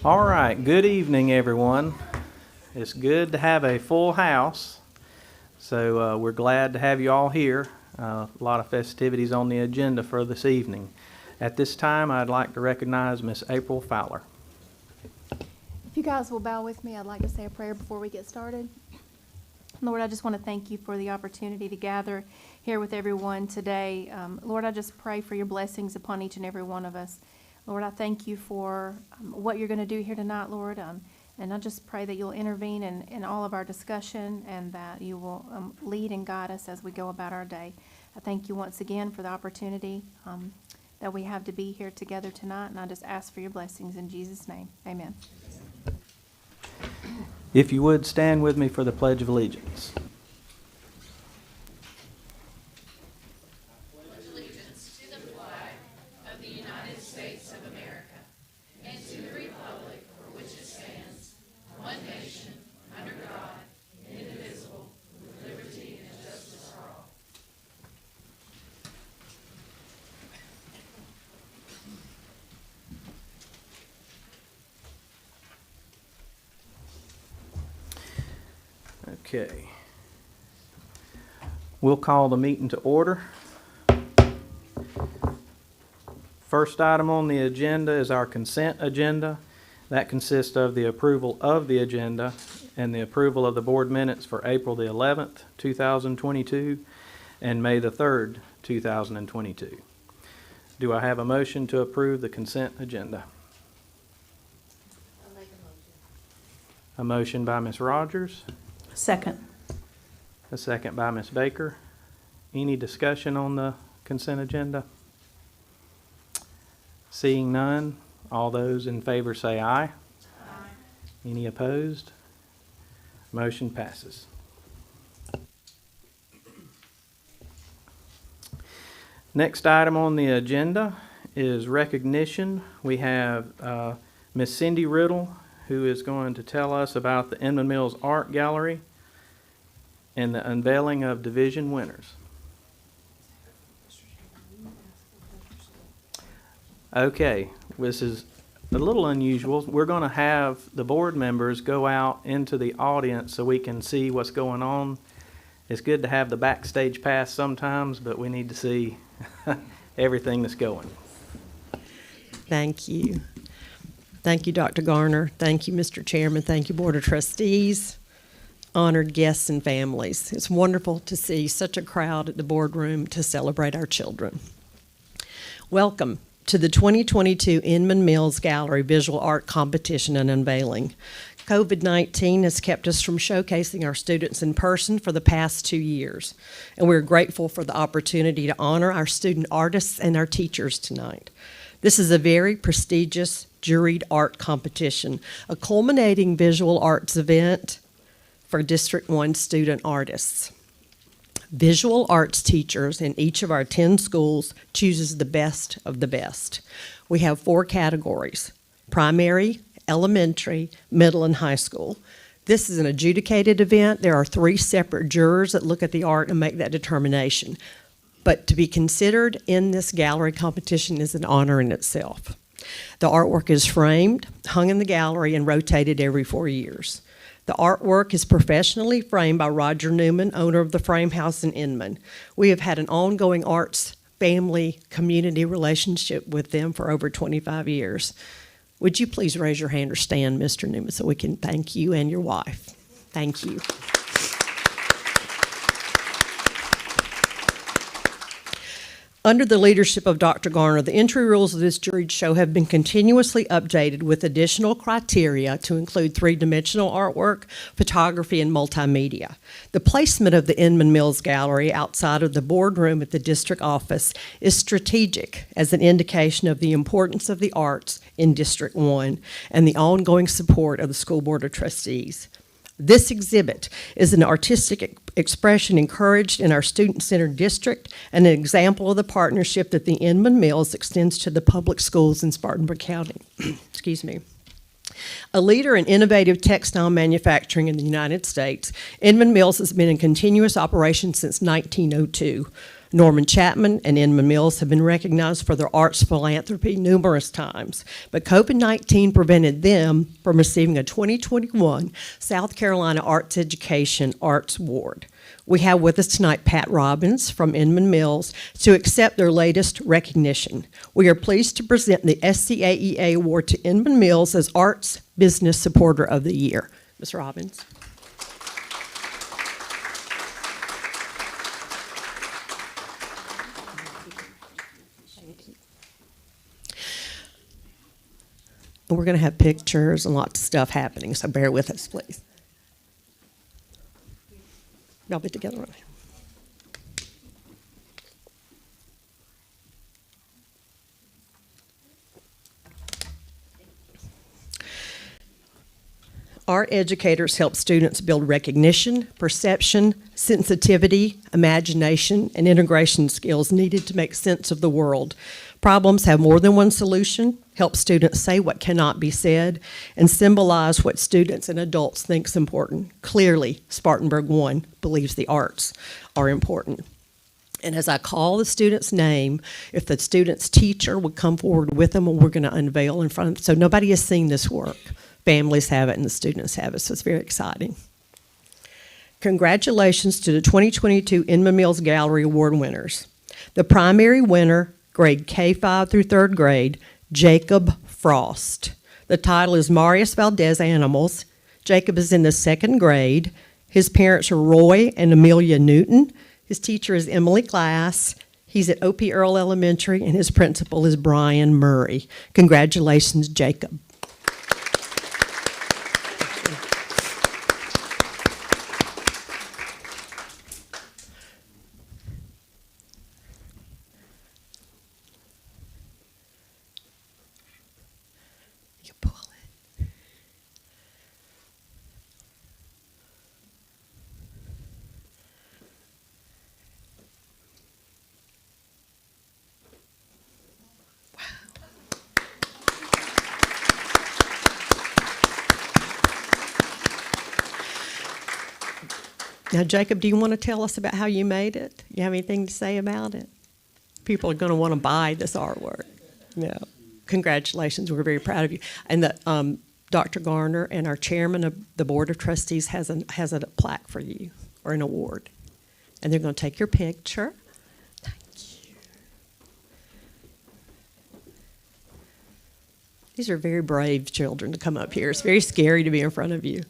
All right, good evening, everyone. It's good to have a full house, so we're glad to have you all here. A lot of festivities on the agenda for this evening. At this time, I'd like to recognize Miss April Fowler. If you guys will bow with me, I'd like to say a prayer before we get started. Lord, I just want to thank you for the opportunity to gather here with everyone today. Lord, I just pray for your blessings upon each and every one of us. Lord, I thank you for what you're going to do here tonight, Lord, and I just pray that you'll intervene in all of our discussion and that you will lead and guide us as we go about our day. I thank you once again for the opportunity that we have to be here together tonight, and I just ask for your blessings in Jesus' name. Amen. If you would, stand with me for the Pledge of Allegiance. Okay. We'll call the meeting to order. First item on the agenda is our consent agenda. That consists of the approval of the agenda and the approval of the board minutes for April the 11th, 2022 and May the 3rd, 2022. Do I have a motion to approve the consent agenda? I'll make a motion. A motion by Ms. Rogers. Second. A second by Ms. Baker. Any discussion on the consent agenda? Seeing none, all those in favor say aye. Aye. Any opposed? Motion passes. Next item on the agenda is recognition. We have Miss Cindy Riddle, who is going to tell us about the Inman Mills Art Gallery and the unveiling of division winners. Okay, this is a little unusual. We're going to have the board members go out into the audience so we can see what's going on. It's good to have the backstage pass sometimes, but we need to see everything that's going. Thank you. Thank you, Dr. Garner. Thank you, Mr. Chairman. Thank you, Board of Trustees, honored guests and families. It's wonderful to see such a crowd at the boardroom to celebrate our children. Welcome to the 2022 Inman Mills Gallery Visual Art Competition and Unveiling. COVID-19 has kept us from showcasing our students in person for the past 2 years, and we're grateful for the opportunity to honor our student artists and our teachers tonight. This is a very prestigious juried art competition, a culminating visual arts event for District 1 student artists. Visual arts teachers in each of our 10 schools chooses the best of the best. We have 4 categories: primary, elementary, middle, and high school. This is an adjudicated event. There are 3 separate jurors that look at the art and make that determination. But to be considered in this gallery competition is an honor in itself. The artwork is framed, hung in the gallery, and rotated every 4 years. The artwork is professionally framed by Roger Newman, owner of the Frame House in Inman. We have had an ongoing arts family community relationship with them for over 25 years. Would you please raise your hand or stand, Mr. Newman, so we can thank you and your wife. Thank you. Under the leadership of Dr. Garner, the entry rules of this juried show have been continuously updated with additional criteria to include 3-dimensional artwork, photography, and multimedia. The placement of the Inman Mills Gallery outside of the boardroom at the district office is strategic as an indication of the importance of the arts in District 1 and the ongoing support of the School Board of Trustees. This exhibit is an artistic expression encouraged in our student-centered district and an example of the partnership that the Inman Mills extends to the public schools in Spartanburg County. Excuse me. A leader in innovative textile manufacturing in the United States, Inman Mills has been in continuous operation since 1902. Norman Chapman and Inman Mills have been recognized for their arts philanthropy numerous times, but COVID-19 prevented them from receiving a 2021 South Carolina Arts Education Arts Award. We have with us tonight Pat Robbins from Inman Mills to accept their latest recognition. We are pleased to present the SCAEA Award to Inman Mills as Arts Business Supporter of the Year. Ms. Robbins. And we're going to have pictures and lots of stuff happening, so bear with us, please. Y'all be together on it. Our educators help students build recognition, perception, sensitivity, imagination, and integration skills needed to make sense of the world. Problems have more than one solution, help students say what cannot be said, and symbolize what students and adults think is important. Clearly, Spartanburg 1 believes the arts are important. And as I call the student's name, if the student's teacher would come forward with them, and we're going to unveil in front of them. So nobody has seen this work. Families have it and the students have it, so it's very exciting. Congratulations to the 2022 Inman Mills Gallery Award winners. The primary winner, grade K5 through 3rd grade, Jacob Frost. The title is Marius Valdez Animals. Jacob is in the 2nd grade. His parents are Roy and Amelia Newton. His teacher is Emily Glass. He's at O.P. Earl Elementary, and his principal is Brian Murray. Congratulations, Jacob. You pull it. Now, Jacob, do you want to tell us about how you made it? You have anything to say about it? People are going to want to buy this artwork. Yeah. Congratulations. We're very proud of you. And the, Dr. Garner and our chairman of the Board of Trustees has a plaque for you, or an award. And they're going to take your picture. Thank you. These are very brave children to come up here. It's very scary to be in front of you.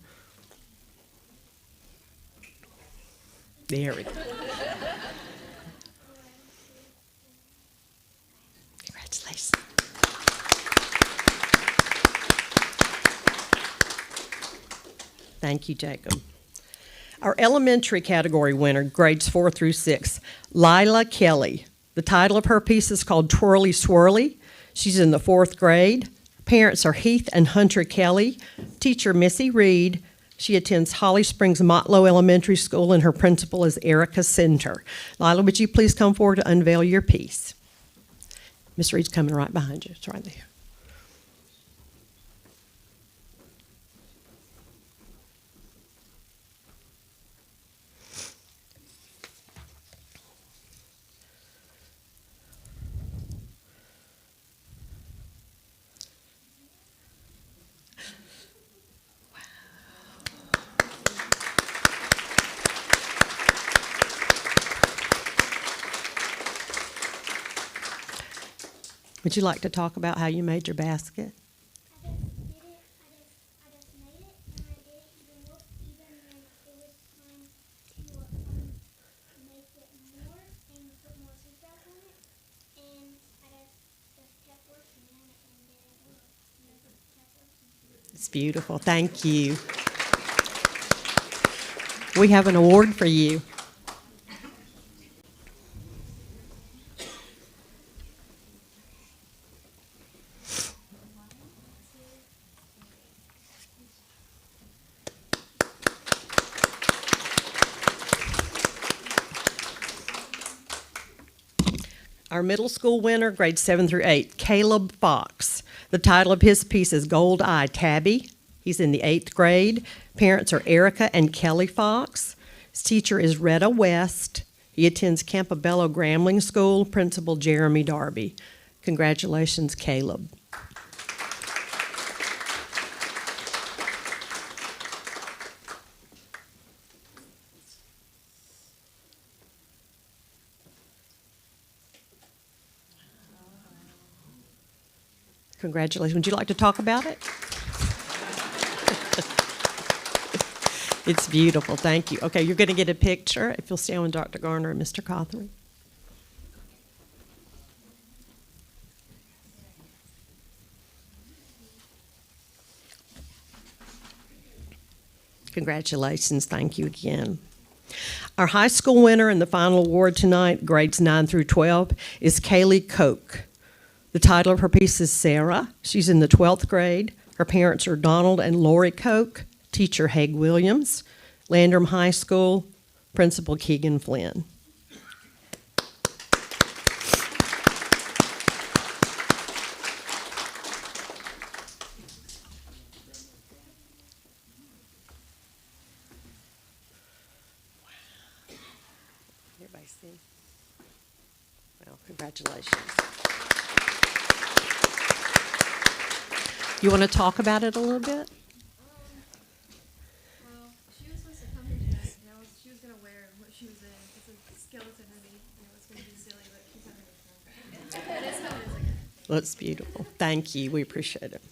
There we go. Congratulations. Thank you, Jacob. Our elementary category winner, grades 4 through 6, Lila Kelly. The title of her piece is called Twirly Swirly. She's in the 4th grade. Parents are Heath and Hunter Kelly. Teacher, Missy Reed. She attends Holly Springs Motlow Elementary School, and her principal is Erica Center. Lila, would you please come forward to unveil your piece? Miss Reed's coming right behind you. It's right there. Would you like to talk about how you made your basket? I just did it. I just made it, and I didn't even look even when it was time to make it more and put more seatbelts on it. And I just kept working on it and didn't look. And I just kept working. It's beautiful. Thank you. We have an award for you. Our middle school winner, grades 7 through 8, Caleb Fox. The title of his piece is Gold Eye Tabby. He's in the 8th grade. Parents are Erica and Kelly Fox. His teacher is Retta West. He attends Campobello Grambling School, Principal Jeremy Darby. Congratulations, Caleb. Congratulations. Would you like to talk about it? It's beautiful. Thank you. Okay, you're going to get a picture if you'll stand with Dr. Garner and Mr. Cawthorn. Congratulations. Thank you again. Our high school winner and the final award tonight, grades 9 through 12, is Kaylee Koch. The title of her piece is Sarah. She's in the 12th grade. Her parents are Donald and Lori Koch, teacher Haig Williams, Landrum High School, Principal Keegan Flynn. Everybody see? Well, congratulations. You want to talk about it a little bit? Well, she was supposed to come here tonight, and she was gonna wear what she was in. It's a skeleton hoodie. It's gonna be silly, but she's having it. But it's coming. Well, it's beautiful. Thank you. We appreciate it.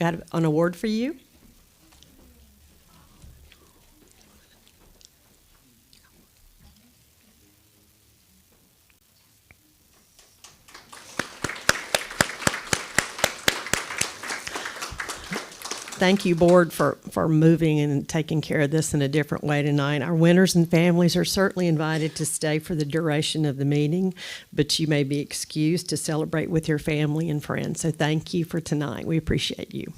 We got an award for you. Thank you, board, for moving and taking care of this in a different way tonight. Our winners and families are certainly invited to stay for the duration of the meeting, but you may be excused to celebrate with your family and friends. So thank you for tonight. We appreciate you.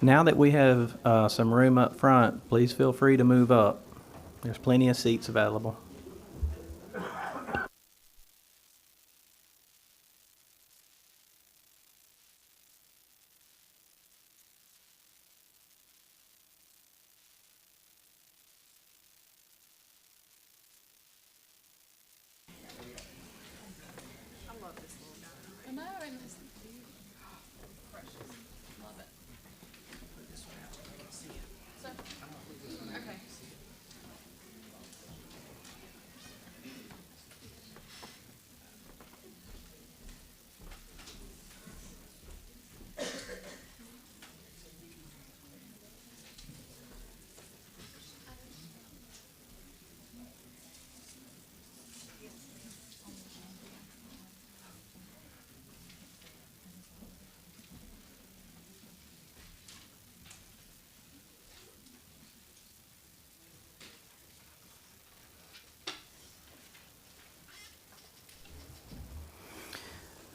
Now that we have some room up front, please feel free to move up. There's plenty of seats available. I know, and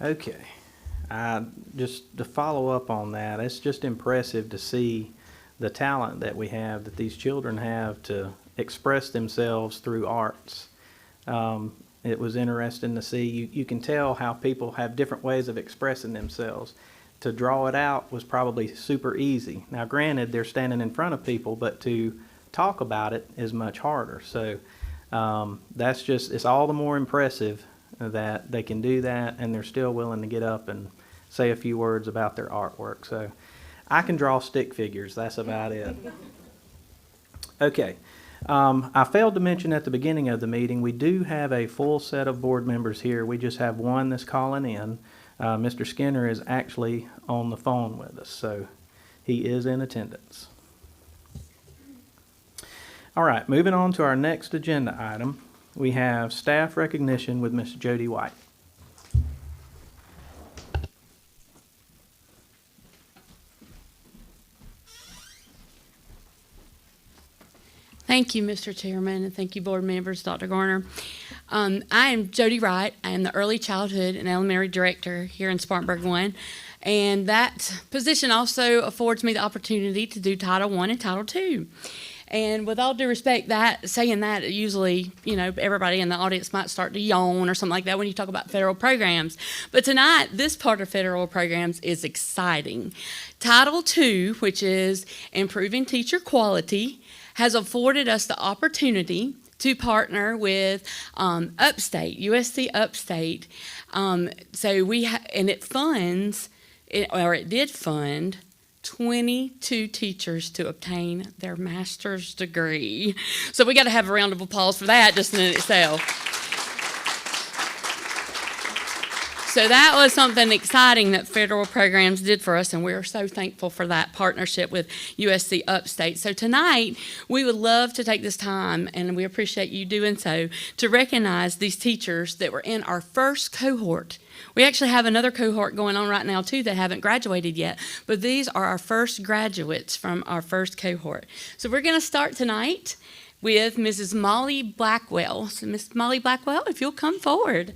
Okay. Just to follow up on that, it's just impressive to see the talent that we have, that these children have to express themselves through arts. It was interesting to see. You can tell how people have different ways of expressing themselves. To draw it out was probably super easy. Now, granted, they're standing in front of people, but to talk about it is much harder. So that's just, it's all the more impressive that they can do that, and they're still willing to get up and say a few words about their artwork. So I can draw stick figures. That's about it. Okay. I failed to mention at the beginning of the meeting, we do have a full set of board members here. We just have one that's calling in. Mr. Skinner is actually on the phone with us, so he is in attendance. All right, moving on to our next agenda item, we have staff recognition with Ms. Jody White. Thank you, Mr. Chairman, and thank you, board members, Dr. Garner. I am Jody Wright. I am the Early Childhood and Elementary Director here in Spartanburg 1, and that position also affords me the opportunity to do Title I and Title II. And with all due respect, saying that usually, everybody in the audience might start to yawn or something like that when you talk about federal programs. But tonight, this part of federal programs is exciting. Title II, which is improving teacher quality, has afforded us the opportunity to partner with Upstate, USC Upstate. And it funds, it did fund 22 teachers to obtain their master's degree. So we got to have a round of applause for that just in itself. So that was something exciting that federal programs did for us, and we are so thankful for that partnership with USC Upstate. So tonight, we would love to take this time, and we appreciate you doing so, to recognize these teachers that were in our first cohort. We actually have another cohort going on right now, too, that haven't graduated yet, but these are our first graduates from our first cohort. So we're going to start tonight with Mrs. Molly Blackwell. So Miss Molly Blackwell, if you'll come forward.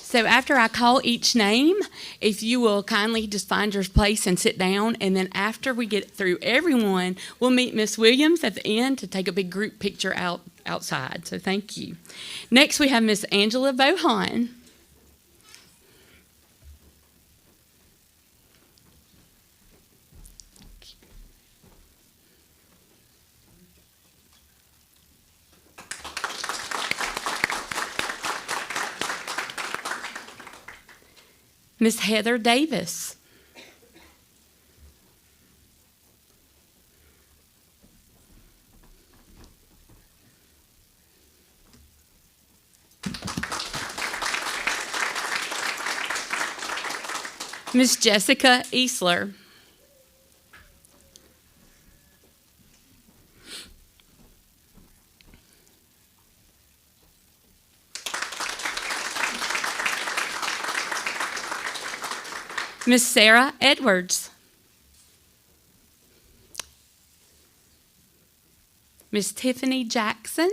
So after I call each name, if you will kindly just find your place and sit down, and then after we get through everyone, we'll meet Miss Williams at the end to take a big group picture outside. So thank you. Next we have Miss Angela Bohan. Miss Heather Davis. Miss Jessica Easler. Miss Sarah Edwards. Miss Tiffany Jackson.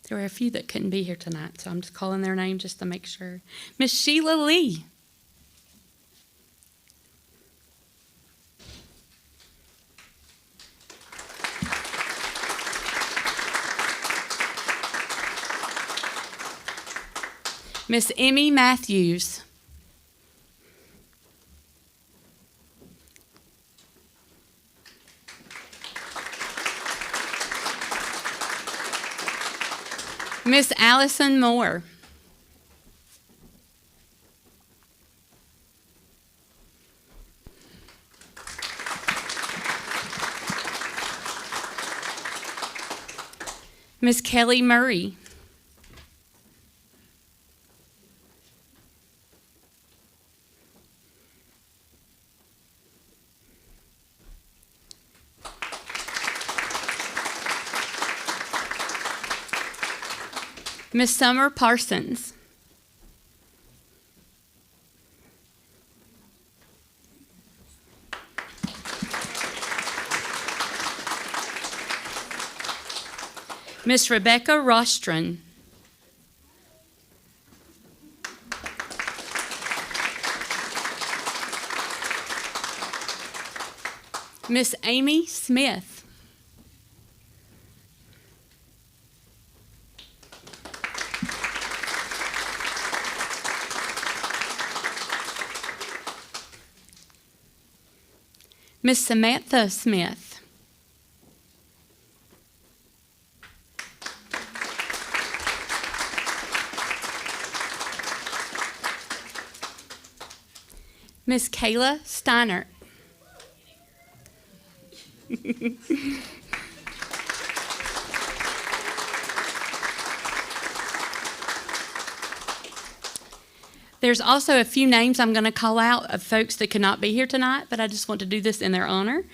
There were a few that couldn't be here tonight, so I'm just calling their name just to make sure. Miss Sheila Lee. Miss Emmy Matthews. Miss Allison Moore. Miss Kelly Murray. Miss Summer Parsons. Miss Rebecca Rostron. Miss Amy Smith. Miss Samantha Smith. Miss Kayla Steiner. There's also a few names I'm going to call out of folks that could not be here tonight, but I just want to do this in their honor.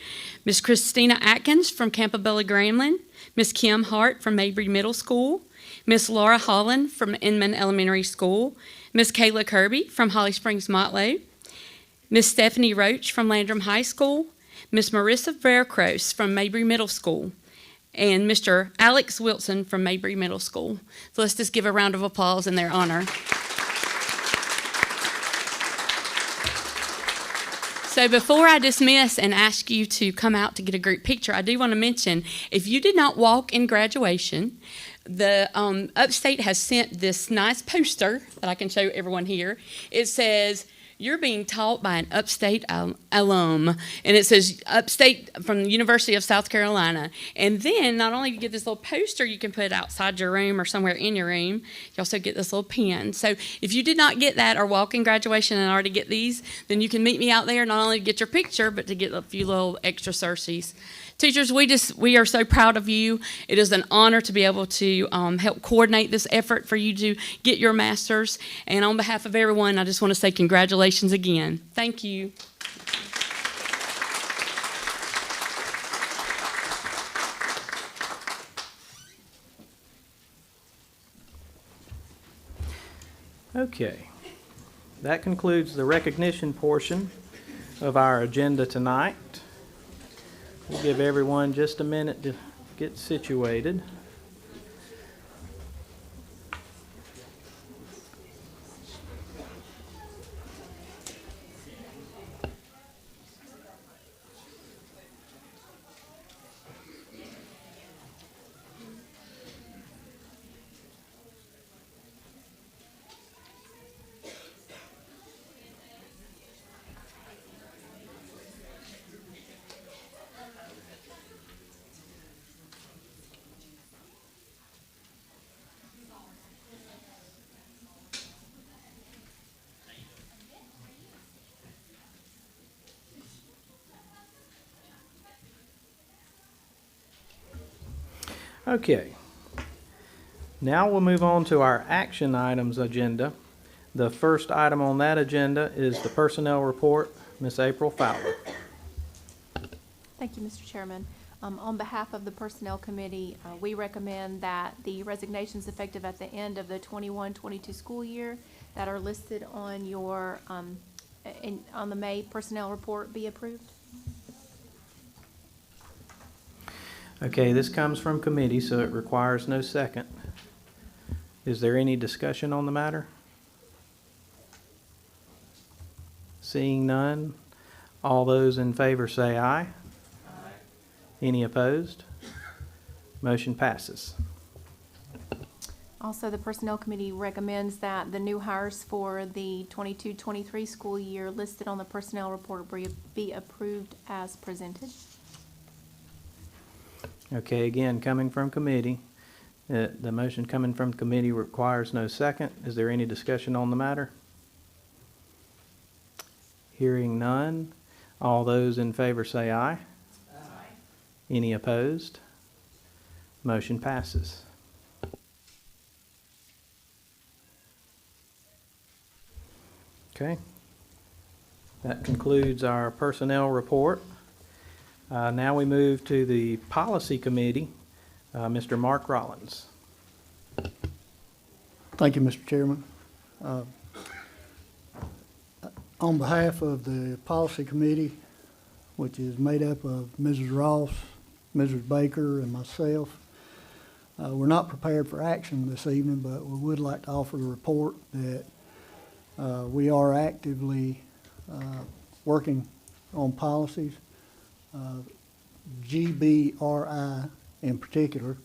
Miss Christina Atkins from Campobello Grambling, Miss Kim Hart from Mabry Middle School, Miss Laura Holland from Inman Elementary School, Miss Kayla Kirby from Holly Springs Motlow, Miss Stephanie Roach from Landrum High School, Miss Marissa Veracruz from Mabry Middle School, and Mr. Alex Wilson from Mabry Middle School. So let's just give a round of applause in their honor. So before I dismiss and ask you to come out to get a group picture, I do want to mention, if you did not walk in graduation, the Upstate has sent this nice poster that I can show everyone here. It says, "You're being taught by an Upstate alum," and it says Upstate from the University of South Carolina. And then not only do you get this little poster you can put outside your room or somewhere in your room, you also get this little pen. So if you did not get that or walk in graduation and already get these, then you can meet me out there not only to get your picture, but to get a few little extra cerces. Teachers, we are so proud of you. It is an honor to be able to help coordinate this effort for you to get your master's. And on behalf of everyone, I just want to say congratulations again. Thank you. Okay. That concludes the recognition portion of our agenda tonight. We'll give everyone just a minute to get situated. Okay. Now we'll move on to our action items agenda. The first item on that agenda is the personnel report. Ms. April Fowler. Thank you, Mr. Chairman. On behalf of the Personnel Committee, we recommend that the resignations effective at the end of the 21-22 school year that are listed on your, on the May personnel report be approved. Okay, this comes from committee, so it requires no second. Is there any discussion on the matter? Seeing none, all those in favor say aye. Aye. Any opposed? Motion passes. Also, the Personnel Committee recommends that the new hires for the 22-23 school year listed on the personnel report be approved as presented. Okay, again, coming from committee. The motion coming from committee requires no second. Is there any discussion on the matter? Hearing none, all those in favor say aye. Aye. Any opposed? Motion passes. Okay. That concludes our personnel report. Now we move to the policy committee. Mr. Mark Rollins. Thank you, Mr. Chairman. Uh, On behalf of the Policy Committee, which is made up of Mrs. Ross, Mrs. Baker, and myself, we're not prepared for action this evening, but we would like to offer a report that we are actively working on policies, GBRI in particular,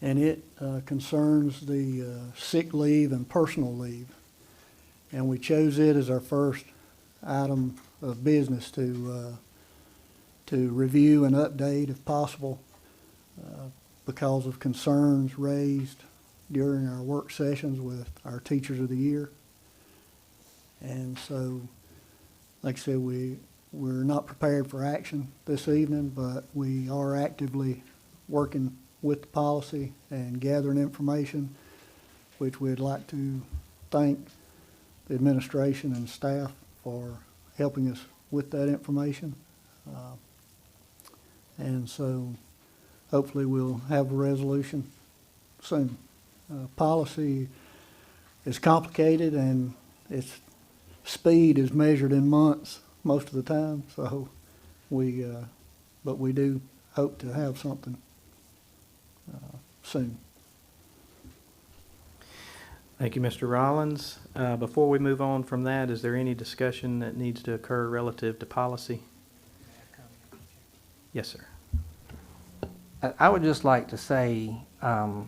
and it concerns the sick leave and personal leave. And we chose it as our first item of business to review and update if possible because of concerns raised during our work sessions with our Teachers of the Year. And so, like I said, we're not prepared for action this evening, but we are actively working with the policy and gathering information, which we'd like to thank the administration and staff for helping us with that information. And so hopefully we'll have a resolution soon. Policy is complicated and its speed is measured in months most of the time, so but we do hope to have something soon. Thank you, Mr. Rollins. Before we move on from that, is there any discussion that needs to occur relative to policy? Yes, sir. I would just like to say, on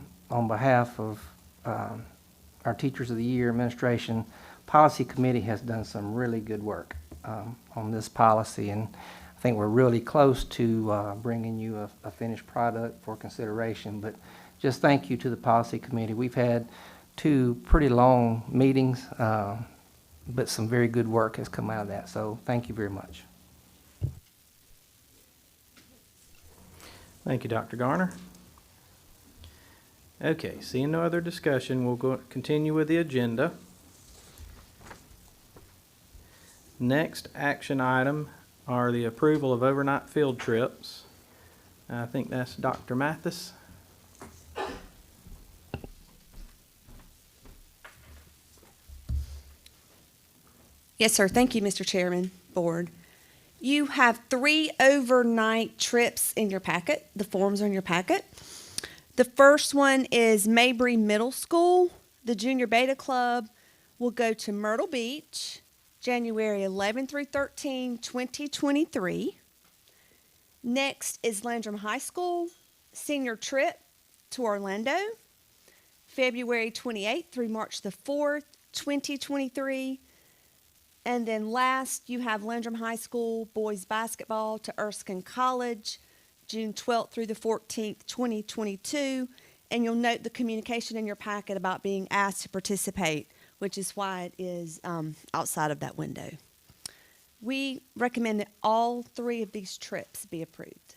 behalf of our Teachers of the Year administration, Policy Committee has done some really good work on this policy, and I think we're really close to bringing you a finished product for consideration. But just thank you to the Policy Committee. We've had 2 pretty long meetings, but some very good work has come out of that, so thank you very much. Thank you, Dr. Garner. Okay, seeing no other discussion, we'll continue with the agenda. Next action item are the approval of overnight field trips. I think that's Dr. Mathis. Yes, sir. Thank you, Mr. Chairman, Board. You have 3 overnight trips in your packet. The forms are in your packet. The first one is Mabry Middle School. The Junior Beta Club will go to Myrtle Beach, January 11 through 13, 2023. Next is Landrum High School senior trip to Orlando, February 28th through March the 4th, 2023. And then last, you have Landrum High School boys basketball to Erskine College, June 12th through the 14th, 2022. And you'll note the communication in your packet about being asked to participate, which is why it is outside of that window. We recommend that all 3 of these trips be approved.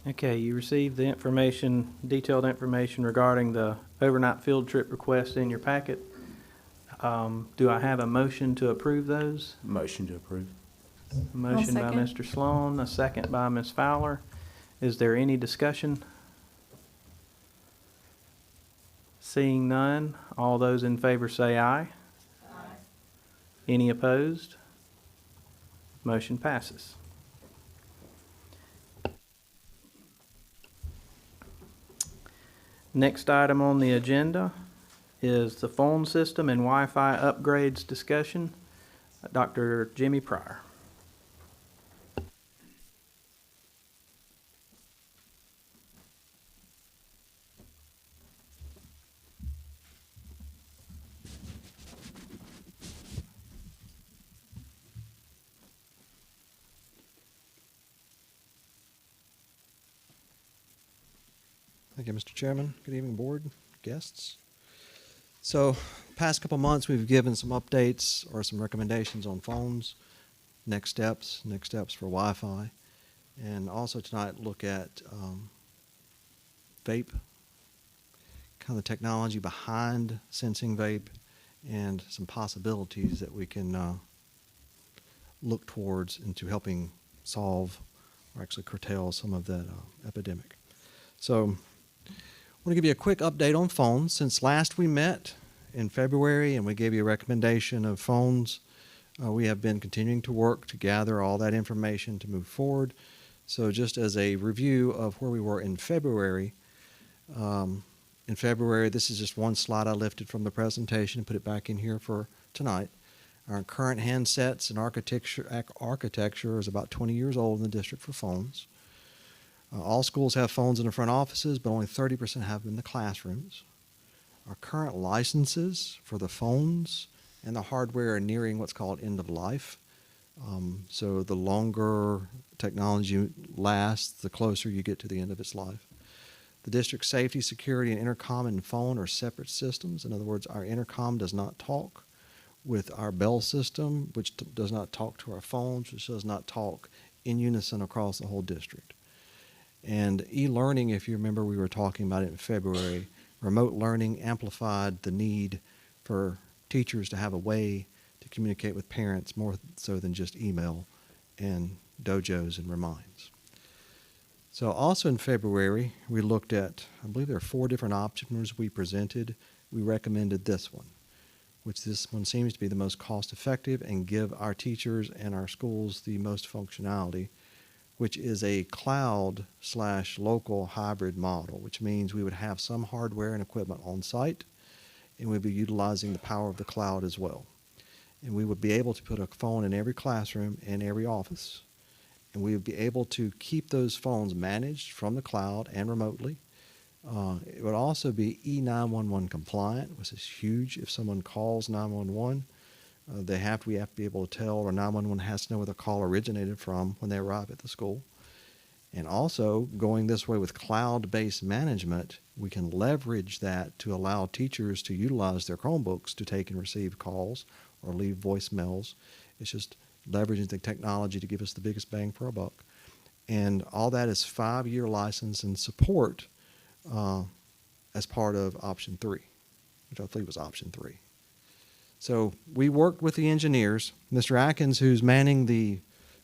Okay, you received the information, detailed information regarding the overnight field trip request in your packet. Do I have a motion to approve those? Motion to approve. A motion by second. Mr. Sloan, a second by Ms. Fowler. Is there any discussion? Seeing none, all those in favor say aye. Aye. Any opposed? Motion passes. Next item on the agenda is the phone system and Wi-Fi upgrades discussion. Dr. Jimmy Pryor. Thank you, Mr. Chairman. Good evening, board, guests. So, past couple months, we've given some updates or some recommendations on phones, next steps for Wi-Fi, and also tonight look at vape, kind of the technology behind sensing vape, and some possibilities that we can look towards into helping solve or actually curtail some of that epidemic. So, want to give you a quick update on phones. Since last we met in February and we gave you a recommendation of phones, we have been continuing to work to gather all that information to move forward. So just as a review of where we were in February, this is just one slide I lifted from the presentation and put it back in here for tonight. Our current handsets and architecture is about 20 years old in the district for phones. All schools have phones in the front offices, but only 30% have them in the classrooms. Our current licenses for the phones and the hardware are nearing what's called end of life. So the longer technology lasts, the closer you get to the end of its life. The district safety, security, and intercom and phone are separate systems. In other words, our intercom does not talk with our bell system, which does not talk to our phones, which does not talk in unison across the whole district. And e-learning, if you remember, we were talking about it in February. Remote learning amplified the need for teachers to have a way to communicate with parents more so than just email and dojos and reminds. So also in February, we looked at, I believe there are 4 different options we presented. We recommended this one, which this one seems to be the most cost effective and give our teachers and our schools the most functionality, which is a cloud/local hybrid model, which means we would have some hardware and equipment on site, and we'd be utilizing the power of the cloud as well. And we would be able to put a phone in every classroom and every office, and we would be able to keep those phones managed from the cloud and remotely. It would also be E911 compliant, which is huge. If someone calls 911, we have to be able to tell, or 911 has to know where the call originated from when they arrive at the school. And also, going this way with cloud-based management, we can leverage that to allow teachers to utilize their Chromebooks to take and receive calls or leave voicemails. It's just leveraging the technology to give us the biggest bang for our buck. And all that is 5-year license and support as part of option 3, which I believe was option 3. So we worked with the engineers. Mr. Atkins, who's manning the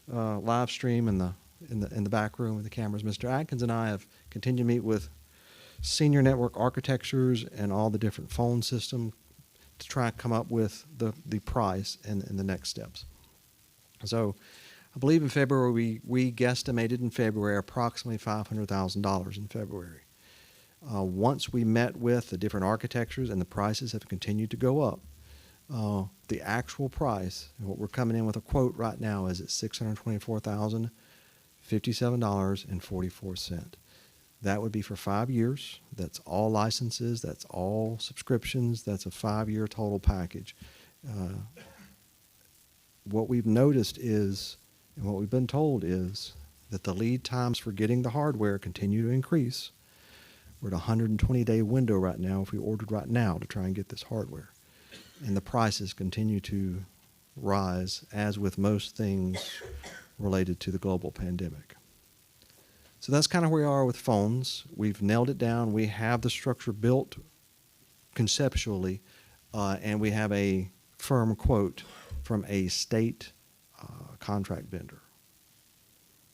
live stream in the back room with the cameras, Mr. Atkins and I have continued to meet with senior network architectures and all the different phone systems to try and come up with the price and the next steps. So I believe in February, we guesstimated in February approximately $500,000 in February. Once we met with the different architectures and the prices have continued to go up, the actual price, and what we're coming in with a quote right now is at $624,057.44. That would be for 5 years. That's all licenses. That's all subscriptions. That's a 5-year total package. What we've noticed is, and what we've been told is, that the lead times for getting the hardware continue to increase. We're at a 120-day window right now if we ordered right now to try and get this hardware. And the prices continue to rise, as with most things related to the global pandemic. So that's kind of where we are with phones. We've nailed it down. We have the structure built conceptually, and we have a firm quote from a state contract vendor.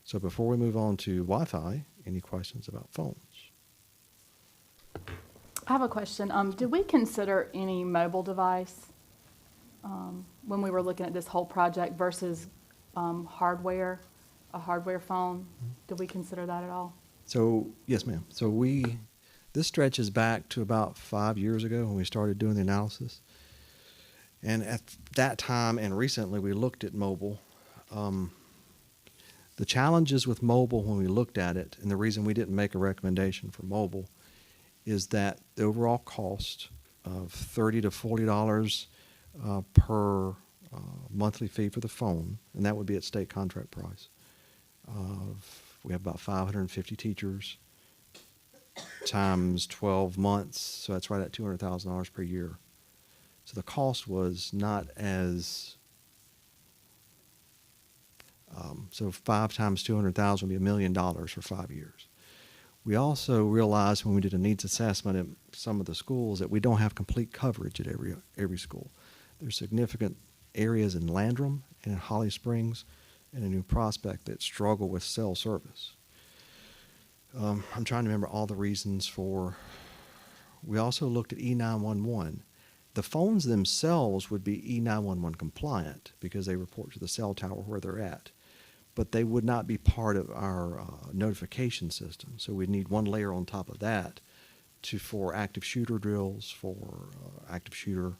So before we move on to Wi-Fi, any questions about phones? I have a question. Did we consider any mobile device when we were looking at this whole project versus hardware, a hardware phone? Did we consider that at all? So, yes, ma'am. So this stretches back to about 5 years ago when we started doing the analysis. And at that time and recently, we looked at mobile. The challenges with mobile when we looked at it, and the reason we didn't make a recommendation for mobile, is that the overall cost of $30 to $40 per monthly fee for the phone, and that would be at state contract price. We have about 550 teachers times 12 months, so that's right at $200,000 per year. So the cost was not as, so 5 times 200,000 would be $1 million for 5 years. We also realized when we did a needs assessment at some of the schools that we don't have complete coverage at every school. There's significant areas in Landrum and in Holly Springs and in New Prospect that struggle with cell service. I'm trying to remember all the reasons for We also looked at E911. The phones themselves would be E911 compliant because they report to the cell tower where they're at, but they would not be part of our notification system. So we'd need one layer on top of that for active shooter drills, for active shooter,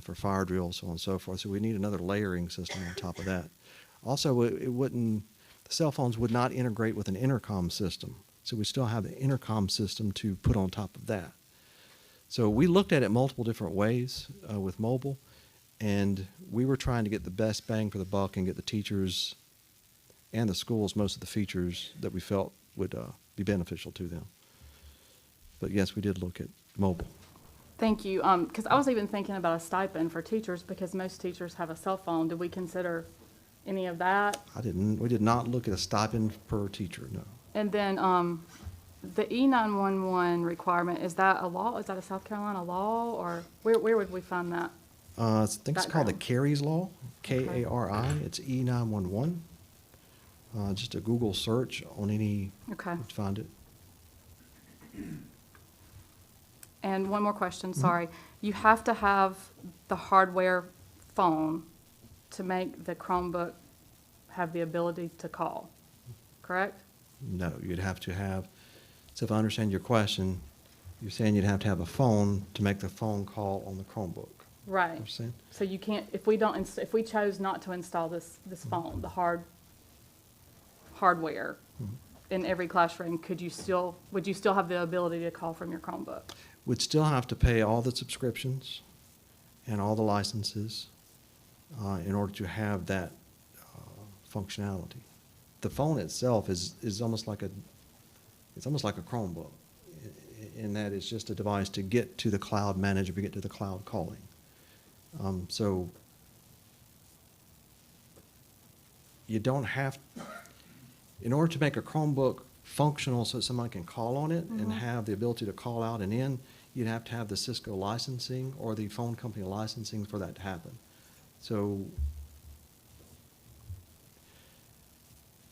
for fire drills, so on and so forth. So we need another layering system on top of that. Also, the cell phones would not integrate with an intercom system. So we still have the intercom system to put on top of that. So we looked at it multiple different ways with mobile, and we were trying to get the best bang for the buck and get the teachers and the schools most of the features that we felt would be beneficial to them. But yes, we did look at mobile. Thank you. Because I was even thinking about a stipend for teachers because most teachers have a cell phone. Did we consider any of that? We did not look at a stipend per teacher, no. And then the E911 requirement, is that a law? Is that a South Carolina law, or where would we find that? I think it's called the Background. Cary's Law, K-A-R-I. It's E911. Just a Google search on any, Okay. you'd find it. And one more question, sorry. You have to have the hardware phone to make the Chromebook have the ability to call, correct? No, you'd have to have, so if I understand your question, you're saying you'd have to have a phone to make the phone call on the Chromebook. Right. Understand? So you can't, if we don't, if we chose not to install this phone, the hardware in every classroom, would you still have the ability to call from your Chromebook? We'd still have to pay all the subscriptions and all the licenses in order to have that functionality. The phone itself is almost like a Chromebook in that it's just a device to get to the cloud manager, to get to the cloud calling. So you don't have, in order to make a Chromebook functional so someone can call on it and have the ability to call out and in, you'd have to have the Cisco licensing or the phone company licensing for that to happen. So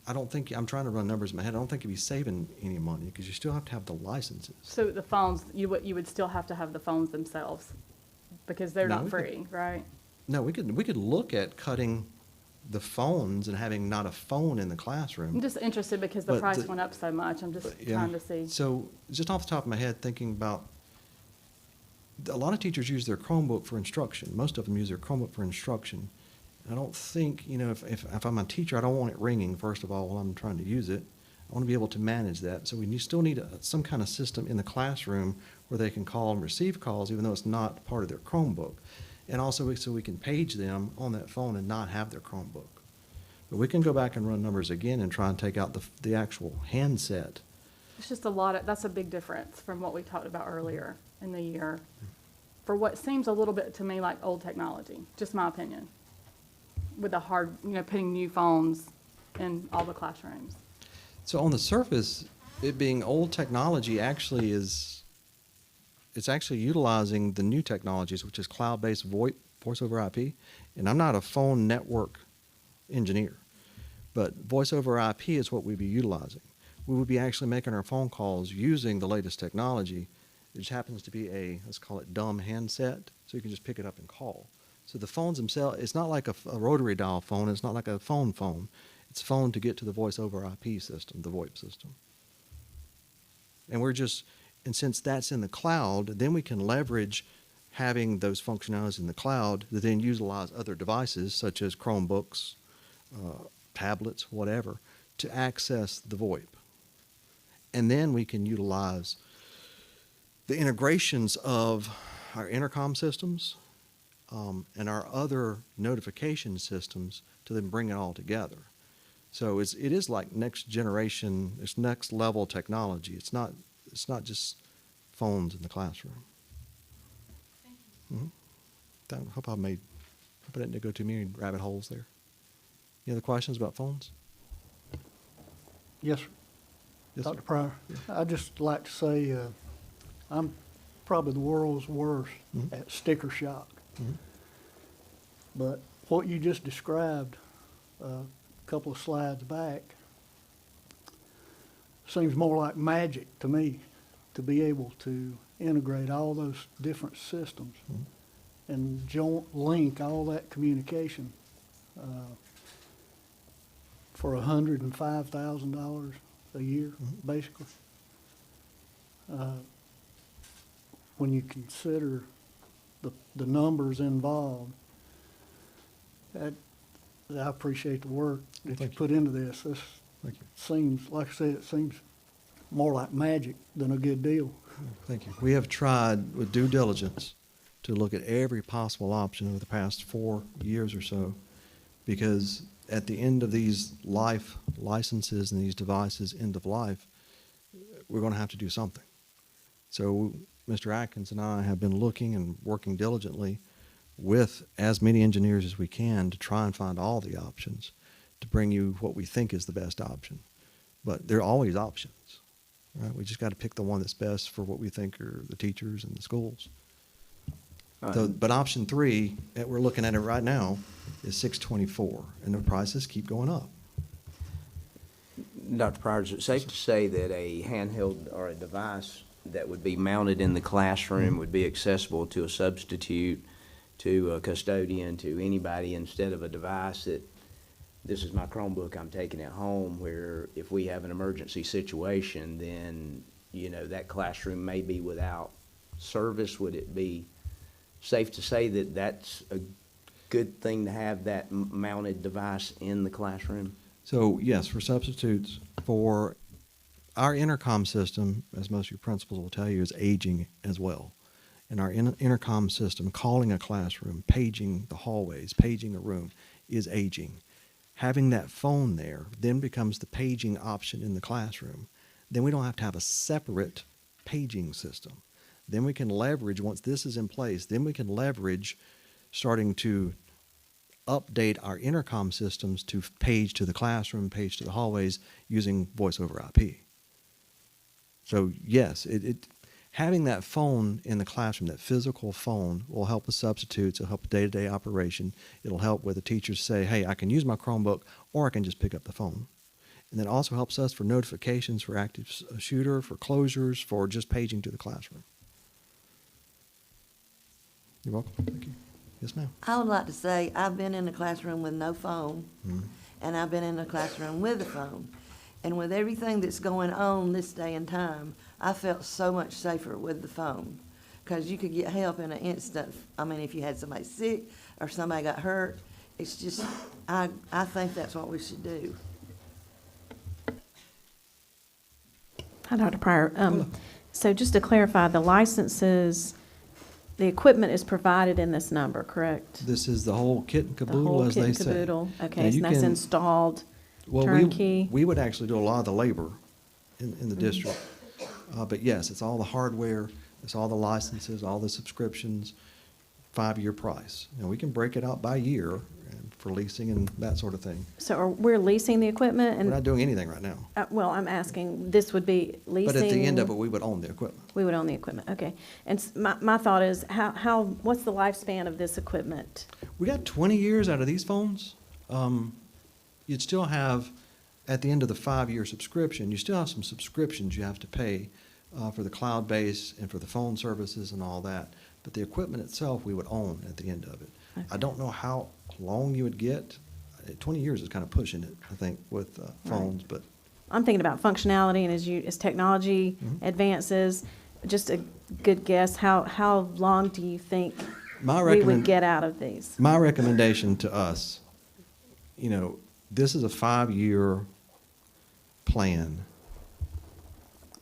I don't think, I'm trying to run numbers in my head, I don't think you'd be saving any money because you still have to have the licenses. So the phones, you would still have to have the phones themselves because they're No, not we could- free, right? No, we could look at cutting the phones and having not a phone in the classroom. I'm just interested because the But price the- went up so much. I'm just Yeah. trying to see. So just off the top of my head, thinking about, a lot of teachers use their Chromebook for instruction. Most of them use their Chromebook for instruction. I don't think, if I'm a teacher, I don't want it ringing, first of all, while I'm trying to use it. I want to be able to manage that. So we still need some kind of system in the classroom where they can call and receive calls, even though it's not part of their Chromebook. And also so we can page them on that phone and not have their Chromebook. But we can go back and run numbers again and try and take out the actual handset. It's just a lot of, that's a big difference from what we talked about earlier in the year for what seems a little bit to me like old technology, just my opinion, with the hard, putting new phones in all the classrooms. So on the surface, it being old technology actually it's actually utilizing the new technologies, which is cloud-based VoIP, voice over IP. And I'm not a phone network engineer, but voice over IP is what we'd be utilizing. We would be actually making our phone calls using the latest technology. It just happens to be let's call it dumb handset, so you can just pick it up and call. So the phones themselves, it's not like a rotary dial phone, it's not like a phone. It's a phone to get to the voice over IP system, the VoIP system. And since that's in the cloud, then we can leverage having those functionalities in the cloud to then utilize other devices such as Chromebooks, tablets, whatever, to access the VoIP. And then we can utilize the integrations of our intercom systems and our other notification systems to then bring it all together. So it is like next generation, it's next level technology. It's not just phones in the classroom. I hope I didn't go too many rabbit holes there. Any other questions about phones? Yes, sir. Yes, sir. Dr. Pryor, I'd just like to say, I'm probably the world's worst at sticker shock. But what you just described a couple of slides back seems more like magic to me. to be able to integrate all those different systems and joint link all that communication for $105,000 a year, basically. When you consider the numbers involved, I appreciate the work that you Thank you. put into this. This Thank you. seems, like I said, it seems more like magic than a good deal. Thank you. We have tried with due diligence to look at every possible option over the past 4 years or so, because at the end of these life licenses and these devices end of life, we're going to have to do something. So Mr. Atkins and I have been looking and working diligently with as many engineers as we can to try and find all the options to bring you what we think is the best option. But there are always options, right? We just got to pick the one that's best for what we think are the teachers and the schools. But option 3 that we're looking at it right now is $624, and the prices keep going up. Dr. Pryor, is it safe to say that a handheld or a device that would be mounted in the classroom would be accessible to a substitute, to a custodian, to anybody, instead of a device that, this is my Chromebook, I'm taking it home, where if we have an emergency situation, then, you know, that classroom may be without service? Would it be safe to say that that's a good thing to have that mounted device in the classroom? So yes, for substitutes, for our intercom system, as most of your principals will tell you, is aging as well. And our intercom system, calling a classroom, paging the hallways, paging a room, is aging. Having that phone there then becomes the paging option in the classroom. Then we don't have to have a separate paging system. Then we can leverage, once this is in place, then we can leverage starting to update our intercom systems to page to the classroom, page to the hallways using voice over IP. So yes, having that phone in the classroom, that physical phone, will help with substitutes, it'll help with day-to-day operation. It'll help with the teachers say, hey, I can use my Chromebook or I can just pick up the phone. And then also helps us for notifications for active shooter, for closures, for just paging to the classroom. You're welcome. Thank you. Yes, ma'am. I would like to say I've been in a classroom with no phone, Mhm. and I've been in a classroom with a phone. And with everything that's going on this day and time, I felt so much safer with the phone, because you could get help in an instant. I mean, if you had somebody sick or somebody got hurt, it's just, I think that's what we should do. Hi, Dr. Pryor. So just to clarify, the licenses, the equipment is provided in this number, correct? This is the whole kit and The caboodle, whole as kit they and say. caboodle. Now, Okay, so you that's can- installed Well, turnkey? we would actually do a lot of the labor in the district. But yes, it's all the hardware, it's all the licenses, all the subscriptions, 5-year price. And we can break it out by year and for leasing and that sort of thing. So we're leasing the equipment We're and, not doing anything right now. well, I'm asking, this would be leasing? But at the end of it, we would own the equipment. We would own the equipment, okay. And my thought is, what's the lifespan of this equipment? We got 20 years out of these phones. You'd still have, at the end of the 5-year subscription, you still have some subscriptions you have to pay for the cloud base and for the phone services and all that. But the equipment itself, we would own at the end of it. I don't know how long you would get. 20 years is kind of pushing it, I think, with phones, but I'm thinking about functionality, and as technology advances, just a good guess, how long do you think we would get out of these? my recommendation to us, you know, this is a 5-year plan.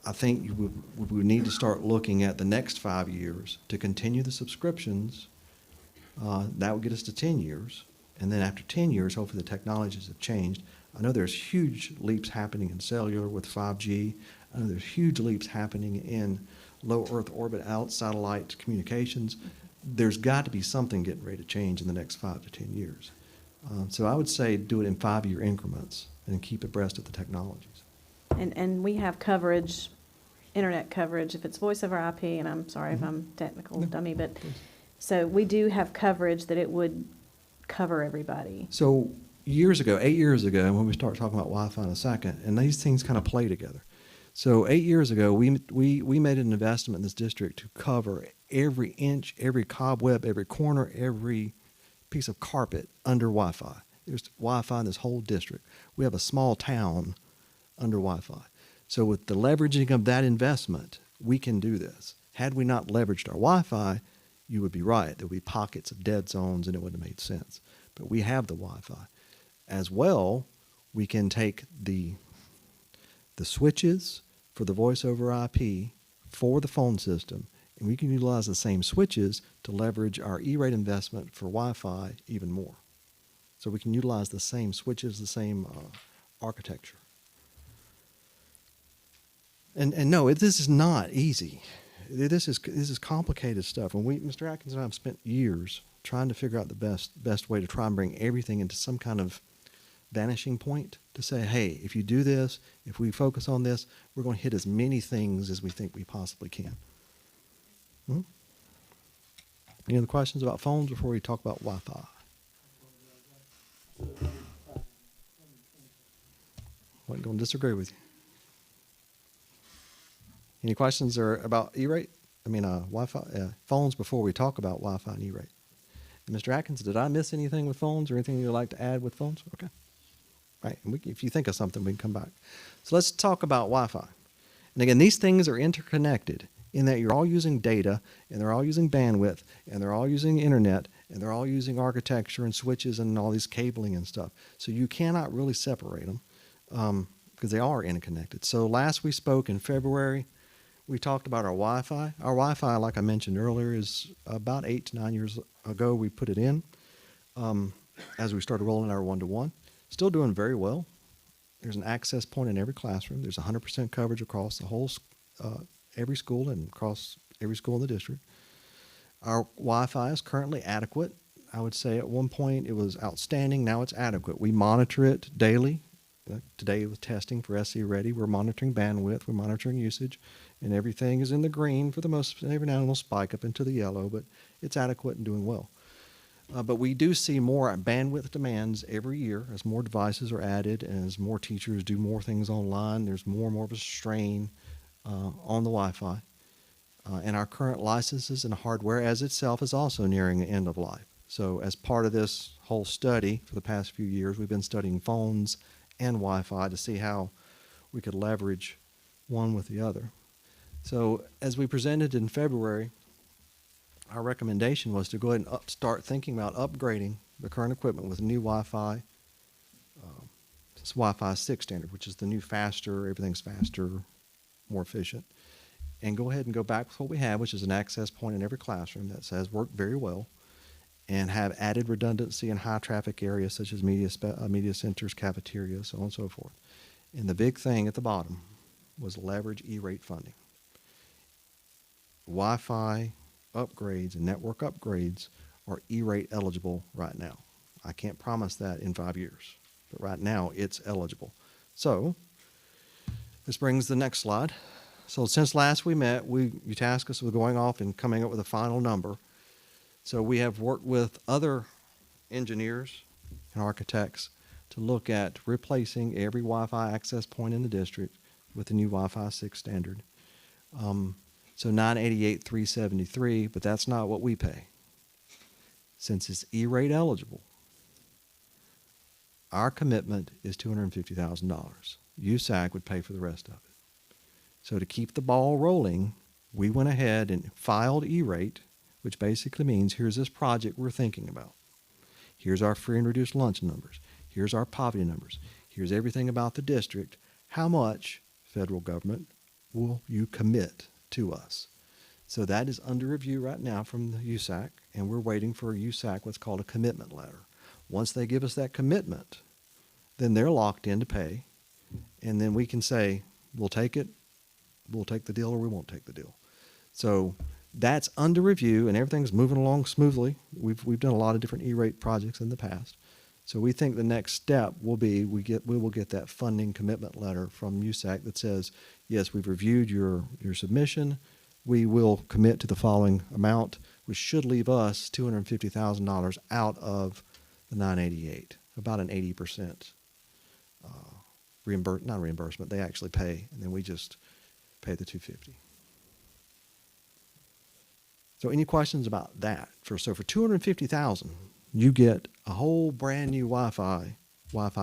I think we would need to start looking at the next 5 years to continue the subscriptions. That would get us to 10 years. And then after 10 years, hopefully the technologies have changed. I know there's huge leaps happening in cellular with 5G. I know there's huge leaps happening in low Earth orbit out satellite communications. There's got to be something getting ready to change in the next 5 to 10 years. So I would say do it in 5-year increments and keep abreast of the technologies. And we have coverage, internet coverage, if it's voice over IP, and I'm sorry if I'm technical dummy, but, so we do have coverage that it would cover everybody. So 8 years ago, when we start talking about Wi-Fi in a second, and these things kind of play together. So 8 years ago, we made an investment in this district to cover every inch, every cobweb, every corner, every piece of carpet under Wi-Fi. There's Wi-Fi in this whole district. We have a small town under Wi-Fi. So with the leveraging of that investment, we can do this. Had we not leveraged our Wi-Fi, you would be right. There would be pockets of dead zones and it wouldn't have made sense. But we have the Wi-Fi. As well, we can take the switches for the voice over IP for the phone system, and we can utilize the same switches to leverage our E-rate investment for Wi-Fi even more. So we can utilize the same switches, the same architecture. And no, this is not easy. This is complicated stuff. And Mr. Atkins and I have spent years trying to figure out the best way to try and bring everything into some kind of vanishing point to say, hey, if you do this, if we focus on this, we're going to hit as many things as we think we possibly can. Any other questions about phones before we talk about Wi-Fi? Wasn't going to disagree with you. Any questions about E-rate? Wi-Fi phones before we talk about Wi-Fi and E-rate. And Mr. Atkins, did I miss anything with phones or anything you'd like to add with phones? Okay. Right. And if you think of something, we can come back. So let's talk about Wi-Fi. And again, these things are interconnected in that you're all using data, and they're all using bandwidth, and they're all using internet, and they're all using architecture and switches and all these cabling and stuff. So you cannot really separate them because they are interconnected. So last we spoke in February, we talked about our Wi-Fi. Our Wi-Fi, like I mentioned earlier, is about 8 to 9 years ago we put it in as we started rolling our one-to-one. Still doing very well. There's an access point in every classroom. There's 100% coverage across the whole, every school and across every school in the district. Our Wi-Fi is currently adequate. I would say at one point it was outstanding. Now it's adequate. We monitor it daily. Today with testing for SE Ready, we're monitoring bandwidth, we're monitoring usage, and everything is in the green for the most. Every now and then it'll spike up into the yellow, but it's adequate and doing well. But we do see more bandwidth demands every year as more devices are added and as more teachers do more things online. There's more and more of a strain on the Wi-Fi. And our current licenses and hardware as itself is also nearing the end of life. So as part of this whole study for the past few years, we've been studying phones and Wi-Fi to see how we could leverage one with the other. So as we presented in February, our recommendation was to go ahead and start thinking about upgrading the current equipment with new Wi-Fi. It's Wi-Fi 6 standard, which is the new faster, everything's faster, more efficient. And go ahead and go back with what we have, which is an access point in every classroom that says work very well, and have added redundancy in high traffic areas such as media centers, cafeterias, so on and so forth. And the big thing at the bottom was leverage E-rate funding. Wi-Fi upgrades and network upgrades are E-rate eligible right now. I can't promise that in 5 years, but right now it's eligible. So this brings the next slide. So since last we met, you tasked us with going off and coming up with a final number. So we have worked with other engineers and architects to look at replacing every Wi-Fi access point in the district with the new Wi-Fi 6 standard. So $988,373, but that's not what we pay. Since it's E-rate eligible, our commitment is $250,000. USAC would pay for the rest of it. So to keep the ball rolling, we went ahead and filed E-rate, which basically means here's this project we're thinking about. Here's our free and reduced lunch numbers. Here's our poverty numbers. Here's everything about the district. How much, federal government, will you commit to us? So that is under review right now from the USAC, and we're waiting for USAC what's called a commitment letter. Once they give us that commitment, then they're locked in to pay, and then we can say, we'll take it, we'll take the deal, or we won't take the deal. So that's under review, and everything's moving along smoothly. We've done a lot of different E-rate projects in the past. So we think the next step will be we will get that funding commitment letter from USAC that says, yes, we've reviewed your submission. We will commit to the following amount, which should leave us $250,000 out of the $988, about an 80% not reimbursement, they actually pay, and then we just pay the $250. So any questions about that? So for $250,000, you get a whole brand new Wi-Fi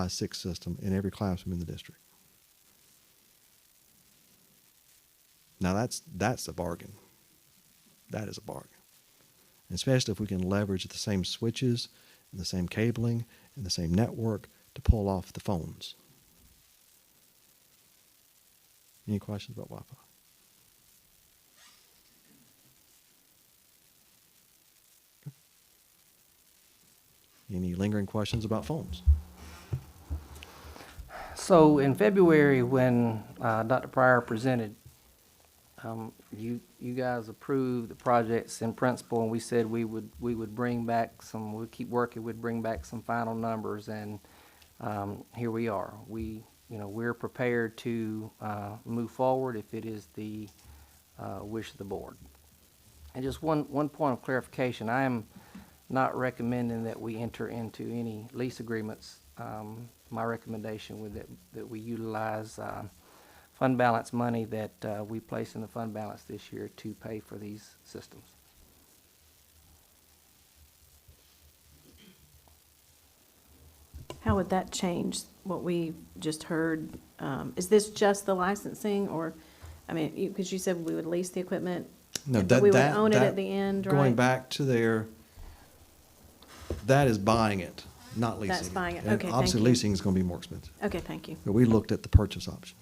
6 system in every classroom in the district. Now that's a bargain. That is a bargain. And especially if we can leverage the same switches and the same cabling and the same network to pull off the phones. Any questions about Wi-Fi? Okay. Any lingering questions about phones? So in February, when Dr. Pryor presented, you guys approved the projects in principle, and we said we would bring back some, we'd keep working, we'd bring back some final numbers, and here we are. We're prepared to move forward if it is the wish of the board. And just one point of clarification, I am not recommending that we enter into any lease agreements. My recommendation would that we utilize fund balance money that we place in the fund balance this year to pay for these systems. How would that change what we just heard? Is this just the licensing, or, I mean, because you said we would lease the equipment, No, but we would own it at the end, right? Going back to there, that is buying it, not leasing. That's buying it. And Okay, thank obviously, you. leasing is going to be more expensive. Okay, thank you. But we looked at the purchase option.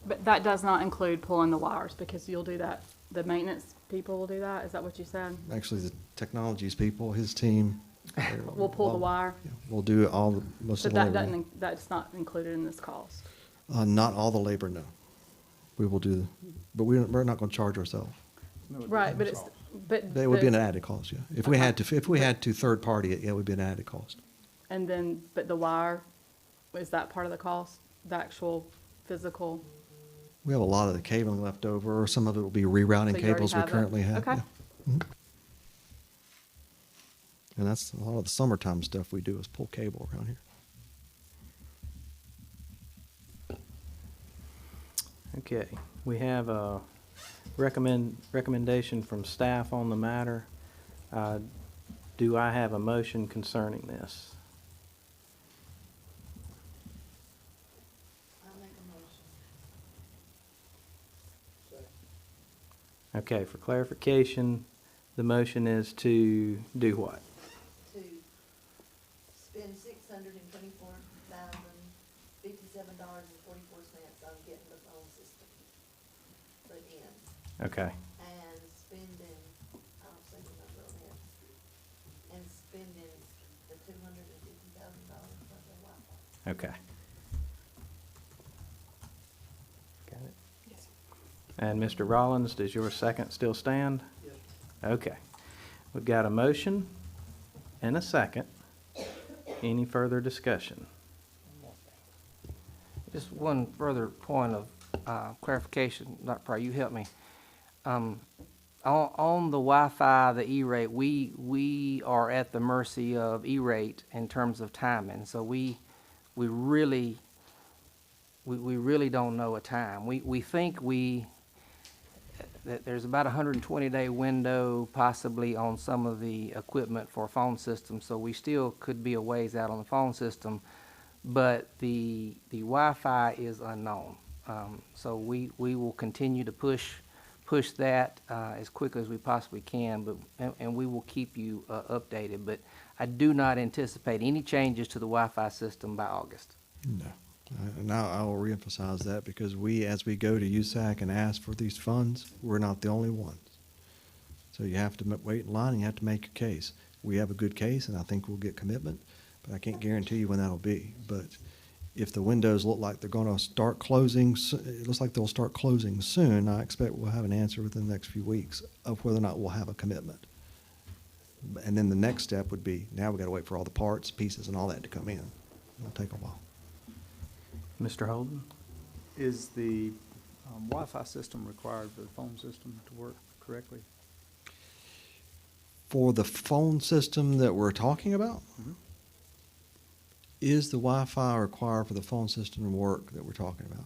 But that does not include pulling the wires, because you'll do that, the maintenance people will do that, is that what you said? Actually, the technologies people, his team. We'll pull the wire? Yeah, we'll do most So of the that labor. doesn't, that's not included in this cost? Not all the labor, no. We will do, but we're not going to charge ourselves. Right, but it's, but. That would be an the- added cost, yeah. If we had to third party it, yeah, it would be an added cost. And then, but the wire, is that part of the cost? The actual physical? We have a lot of the cabling left over, or some of it will be rerouting So you already cables we have that? currently have. Okay. yeah. Mhm. And that's a lot of the summertime stuff we do is pull cable around here. Okay, we have a recommendation from staff on the matter. Do I have a motion concerning this? Okay, for clarification, the motion is to do what? To spend $624,057.44 on getting the phone system put in. Okay, And spending, I don't see the number on it, and spending the $250,000 for the Wi-Fi. okay. Got it? Yes. And Mr. Rollins, does your second still stand? Yes. Okay. We've got a motion and a second. Any further discussion? Just one further point of clarification, Dr. Pryor, you help me. On the Wi-Fi, the E-rate, we are at the mercy of E-rate in terms of timing. So we really don't know a time. We think that there's about a 120-day window possibly on some of the equipment for phone systems, so we still could be a ways out on the phone system, but the Wi-Fi is unknown. So we will continue to push that as quickly as we possibly can, and we will keep you updated. But I do not anticipate any changes to the Wi-Fi system by August. No. And I will reemphasize that because as we go to USAC and ask for these funds, we're not the only ones. So you have to wait in line and you have to make your case. We have a good case and I think we'll get commitment, but I can't guarantee you when that'll be. But if the windows look like they're going to start closing, it looks like they'll start closing soon, I expect we'll have an answer within the next few weeks of whether or not we'll have a commitment. And then the next step would be, now we've got to wait for all the parts, pieces, and all that to come in. It'll take a while. Mr. Holden? Is the Wi-Fi system required for the phone system to work correctly? For the phone system that we're talking about, is the Wi-Fi required for the phone system to work that we're talking about?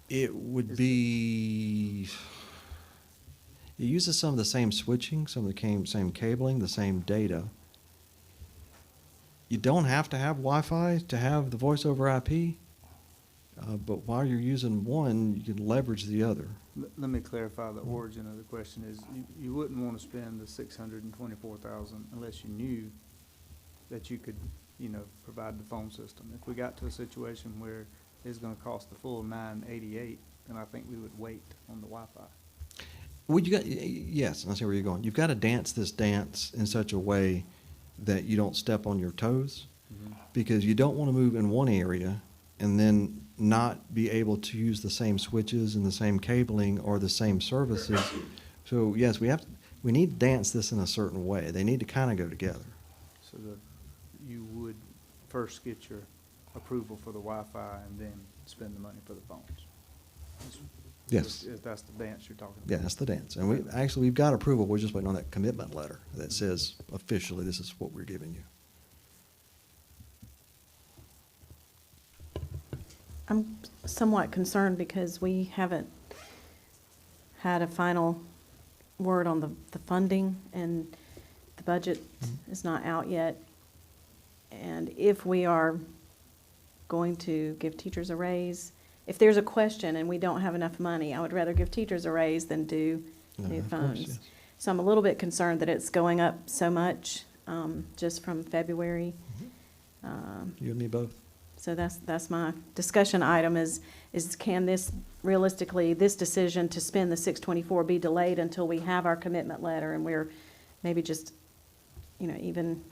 It would be, it uses some of the same switching, some of the same cabling, the same data. You don't have to have Wi-Fi to have the voice over IP, but while you're using one, you can leverage the other. Let me clarify the origin of the question is, you wouldn't want to spend the 624,000 unless you knew that you could, provide the phone system. If we got to a situation where it's gonna cost the full 988, then I think we would wait on the Wi-Fi. Well, yes, I see where you're going. You've got to dance this dance in such a way that you don't step on your toes, because you don't want to move in one area and then not be able to use the same switches and the same cabling or the same services. So yes, we need to dance this in a certain way. They need to kind of go together. So you would first get your approval for the Wi-Fi and then spend the money for the phones? Yes. If that's the dance you're talking about? Yeah, that's the dance. And we've got approval. We're just waiting on that commitment letter that says officially this is what we're giving you. I'm somewhat concerned because we haven't had a final word on the funding, and the budget is not out yet. And if we are going to give teachers a raise, if there's a question and we don't have enough money, I would rather give teachers a raise than do new Of course, phones. yes. So I'm a little bit concerned that it's going up so much, just from February. You and me both. So that's my discussion item is can this realistically, this decision to spend the 624 be delayed until we have our commitment letter and we're maybe just, even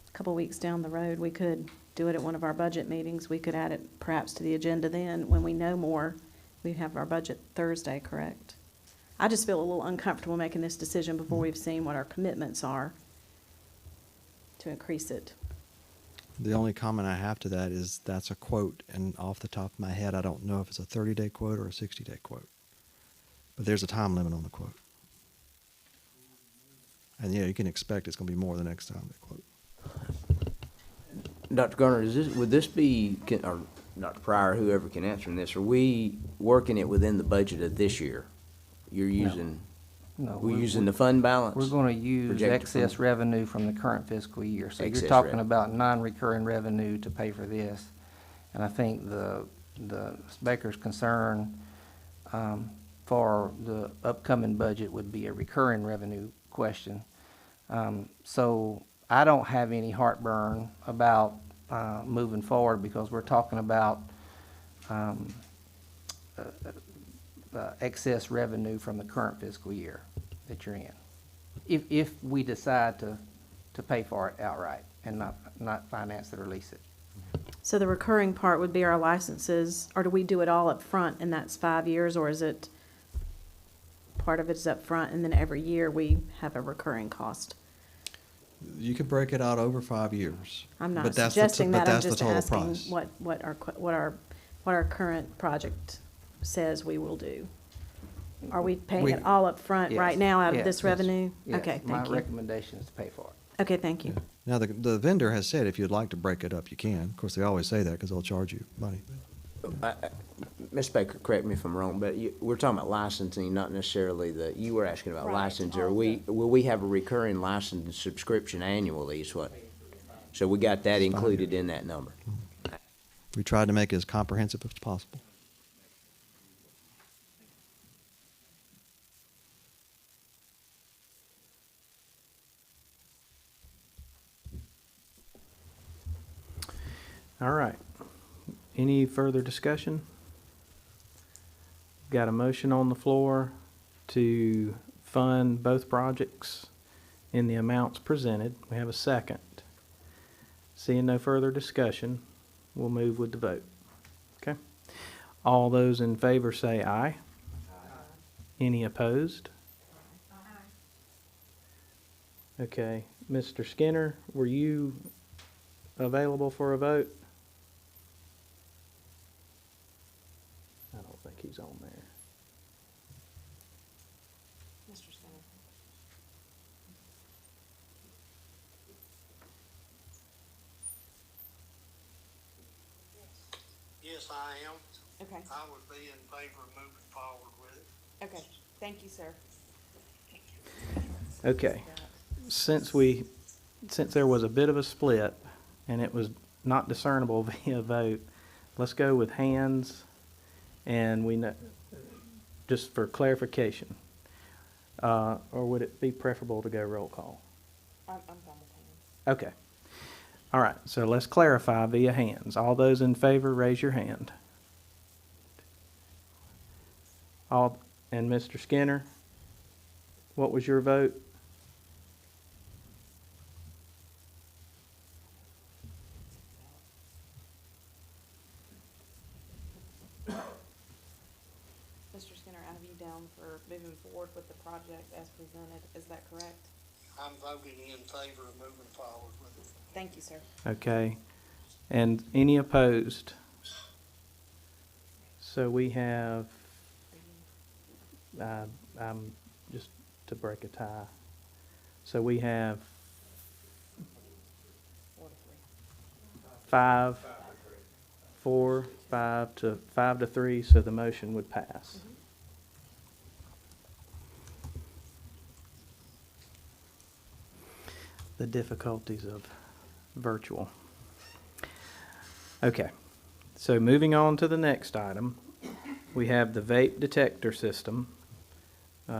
a couple weeks down the road, we could do it at one of our budget meetings. We could add it perhaps to the agenda then when we know more. We have our budget Thursday, correct? I just feel a little uncomfortable making this decision before we've seen what our commitments are to increase it. The only comment I have to that is that's a quote, and off the top of my head, I don't know if it's a 30-day quote or a 60-day quote. But there's a time limit on the quote. And yeah, you can expect it's going to be more the next time they quote. Dr. Garner, would this be, or Dr. Pryor, whoever can answer this, are we working it within the budget of this year? You're using, No, we're using the fund balance? We're going to use projected excess from- revenue from the current fiscal year. So you're Excess talking revenue. about non-recurring revenue to pay for this. And I think the Ms. Baker's concern for the upcoming budget would be a recurring revenue question. So I don't have any heartburn about moving forward because we're talking about excess revenue from the current fiscal year that you're in. If we decide to pay for it outright and not finance it or lease it. So the recurring part would be our licenses, or do we do it all up front and that's 5 years, or is it part of it is up front and then every year we have a recurring cost? You could break it out over 5 years. I'm not but that's suggesting that, I'm that's the just total asking price. what our current project says we will do. Are we paying We- it all up front right Yes, now out of yes, this yes, revenue? yes. Okay, My thank you. recommendation is to pay for it. Okay, thank you. Now, the vendor has said if you'd like to break it up, you can. Of course, they always say that because they'll charge you money. Ms. Baker, correct me if I'm wrong, but we're talking about licensing, not necessarily you were asking about Right. license. Will we have a recurring license subscription annually is what? So we got that included in that number. We tried to make it as comprehensive as possible. All right. Any further discussion? Got a motion on the floor to fund both projects in the amounts presented. We have a second. Seeing no further discussion, we'll move with the vote. Okay? All those in favor say aye. Any opposed? Okay. Mr. Skinner, were you available for a vote? I don't think he's on there. I am. Okay, I would be in favor of moving forward with it. okay. Thank you, sir. Okay. Since there was a bit of a split and it was not discernible via vote, let's go with hands, and we know, just for clarification. Or would it be preferable to go roll call? I'm fine with hands. Okay. All right, so let's clarify via hands. All those in favor, raise your hand. And Mr. Skinner, what was your vote? Mr. Skinner, I have you down for moving forward with the project as presented. Is that correct? I'm voting in favor of moving forward with it. Thank you, sir. Okay. And any opposed? So we have, just to break a tie. So we have 5 to 3, so the motion would pass. The difficulties of virtual. Okay, so moving on to the next item, we have the vape detector system.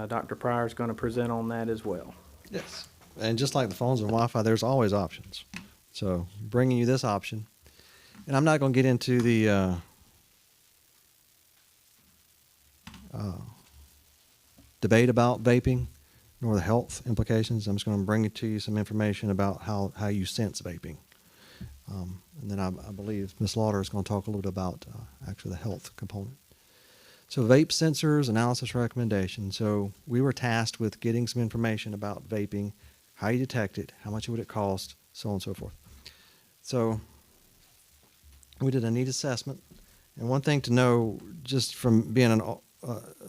Dr. Pryor is going to present on that as well. Yes. And just like the phones and Wi-Fi, there's always options. So bringing you this option, and I'm not going to get into the debate about vaping nor the health implications. I'm just going to bring to you some information about how you sense vaping. And then I believe Ms. Lauder is going to talk a little bit about actually the health component. So vape sensors, analysis recommendation. So we were tasked with getting some information about vaping, how you detect it, how much would it cost, so on and so forth. So we did a need assessment. And one thing to know, just from being an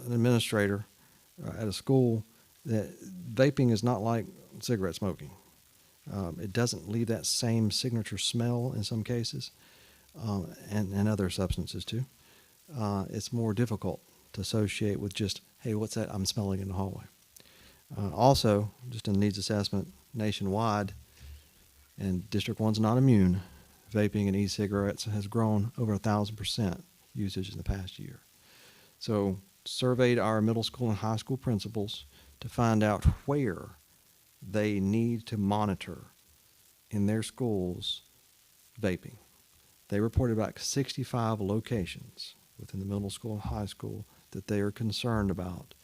administrator at a school, that vaping is not like cigarette smoking. It doesn't leave that same signature smell in some cases, and other substances too. It's more difficult to associate with just, hey, what's that I'm smelling in the hallway? Also, just in needs assessment nationwide, and District 1's not immune, vaping and e-cigarettes has grown over 1,000% usage in the past year. So surveyed our middle school and high school principals to find out where they need to monitor in their schools vaping. They reported about 65 locations within the middle school and high school that they are concerned about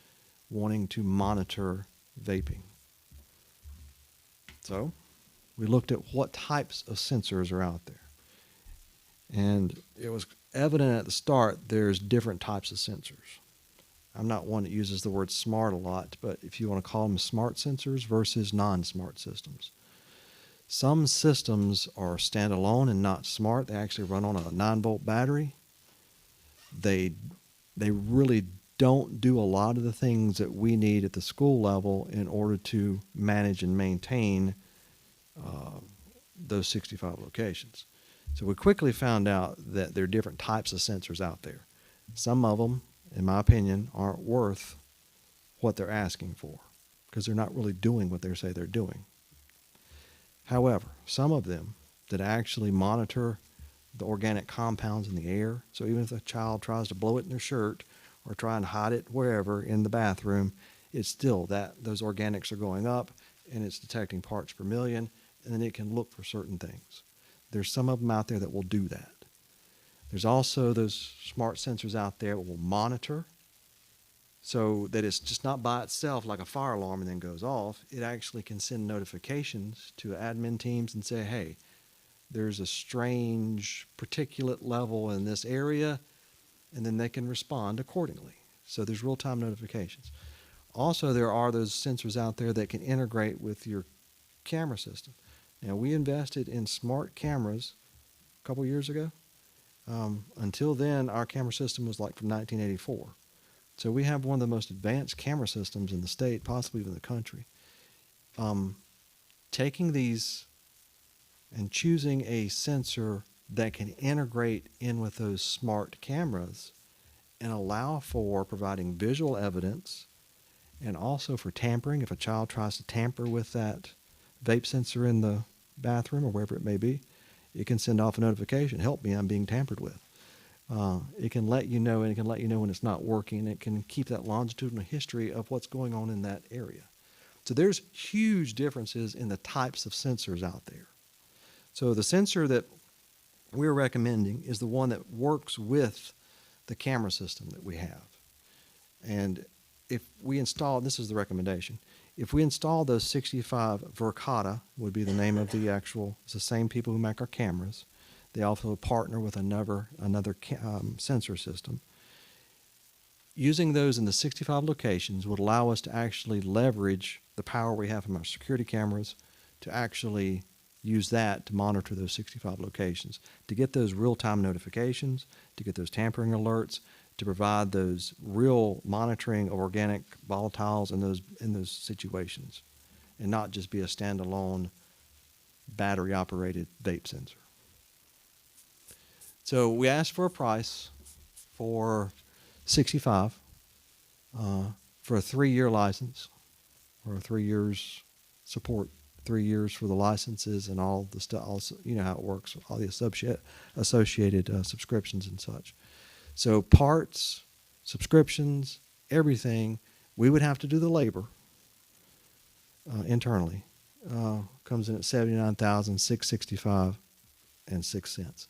wanting to monitor vaping. So we looked at what types of sensors are out there. And it was evident at the start there's different types of sensors. I'm not one that uses the word smart a lot, but if you want to call them smart sensors versus non-smart systems. Some systems are standalone and not smart. They actually run on a 9-volt battery. They really don't do a lot of the things that we need at the school level in order to manage and maintain those 65 locations. So we quickly found out that there are different types of sensors out there. Some of them, in my opinion, aren't worth what they're asking for because they're not really doing what they say they're doing. However, some of them that actually monitor the organic compounds in the air, so even if a child tries to blow it in their shirt or try and hide it wherever in the bathroom, it's still that those organics are going up and it's detecting parts per million, and then it can look for certain things. There's some of them out there that will do that. There's also those smart sensors out there that will monitor so that it's just not by itself like a fire alarm and then goes off. It actually can send notifications to admin teams and say, hey, there's a strange particulate level in this area, and then they can respond accordingly. So there's real-time notifications. Also, there are those sensors out there that can integrate with your camera system. Now, we invested in smart cameras a couple years ago. Until then, our camera system was like from 1984. So we have one of the most advanced camera systems in the state, possibly even the country. Taking these and choosing a sensor that can integrate in with those smart cameras and allow for providing visual evidence and also for tampering. If a child tries to tamper with that vape sensor in the bathroom or wherever it may be, it can send off a notification, help me, I'm being tampered with. It can let you know, and it can let you know when it's not working. It can keep that longitudinal history of what's going on in that area. So there's huge differences in the types of sensors out there. So the sensor that we're recommending is the one that works with the camera system that we have. And if we install, this is the recommendation, if we install those 65 Verkada, would be the name of the actual, it's the same people who make our cameras. They also partner with another sensor system. Using those in the 65 locations would allow us to actually leverage the power we have from our security cameras to actually use that to monitor those 65 locations, to get those real-time notifications, to get those tampering alerts, to provide those real monitoring of organic volatiles in those situations, and not just be a standalone battery-operated vape sensor. So we asked for a price for 65 for a 3-year license, or 3 years support, 3 years for the licenses and all the stuff. Also, you know how it works, all the associated subscriptions and such. So parts, subscriptions, everything, we would have to do the labor internally. Comes in at $79,665.06.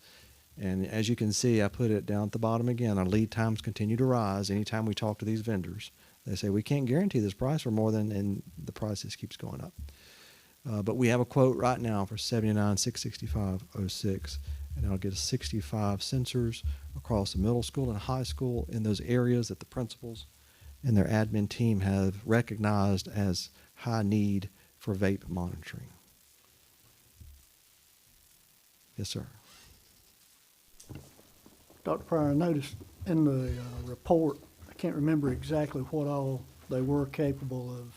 And as you can see, I put it down at the bottom again. Our lead times continue to rise. Anytime we talk to these vendors, they say, we can't guarantee this price for more than, and the price just keeps going up. But we have a quote right now for $79,665.06, and that'll get us 65 sensors across the middle school and high school in those areas that the principals and their admin team have recognized as high need for vape monitoring. Yes, sir. Dr. Pryor, I noticed in the report, I can't remember exactly what all they were capable of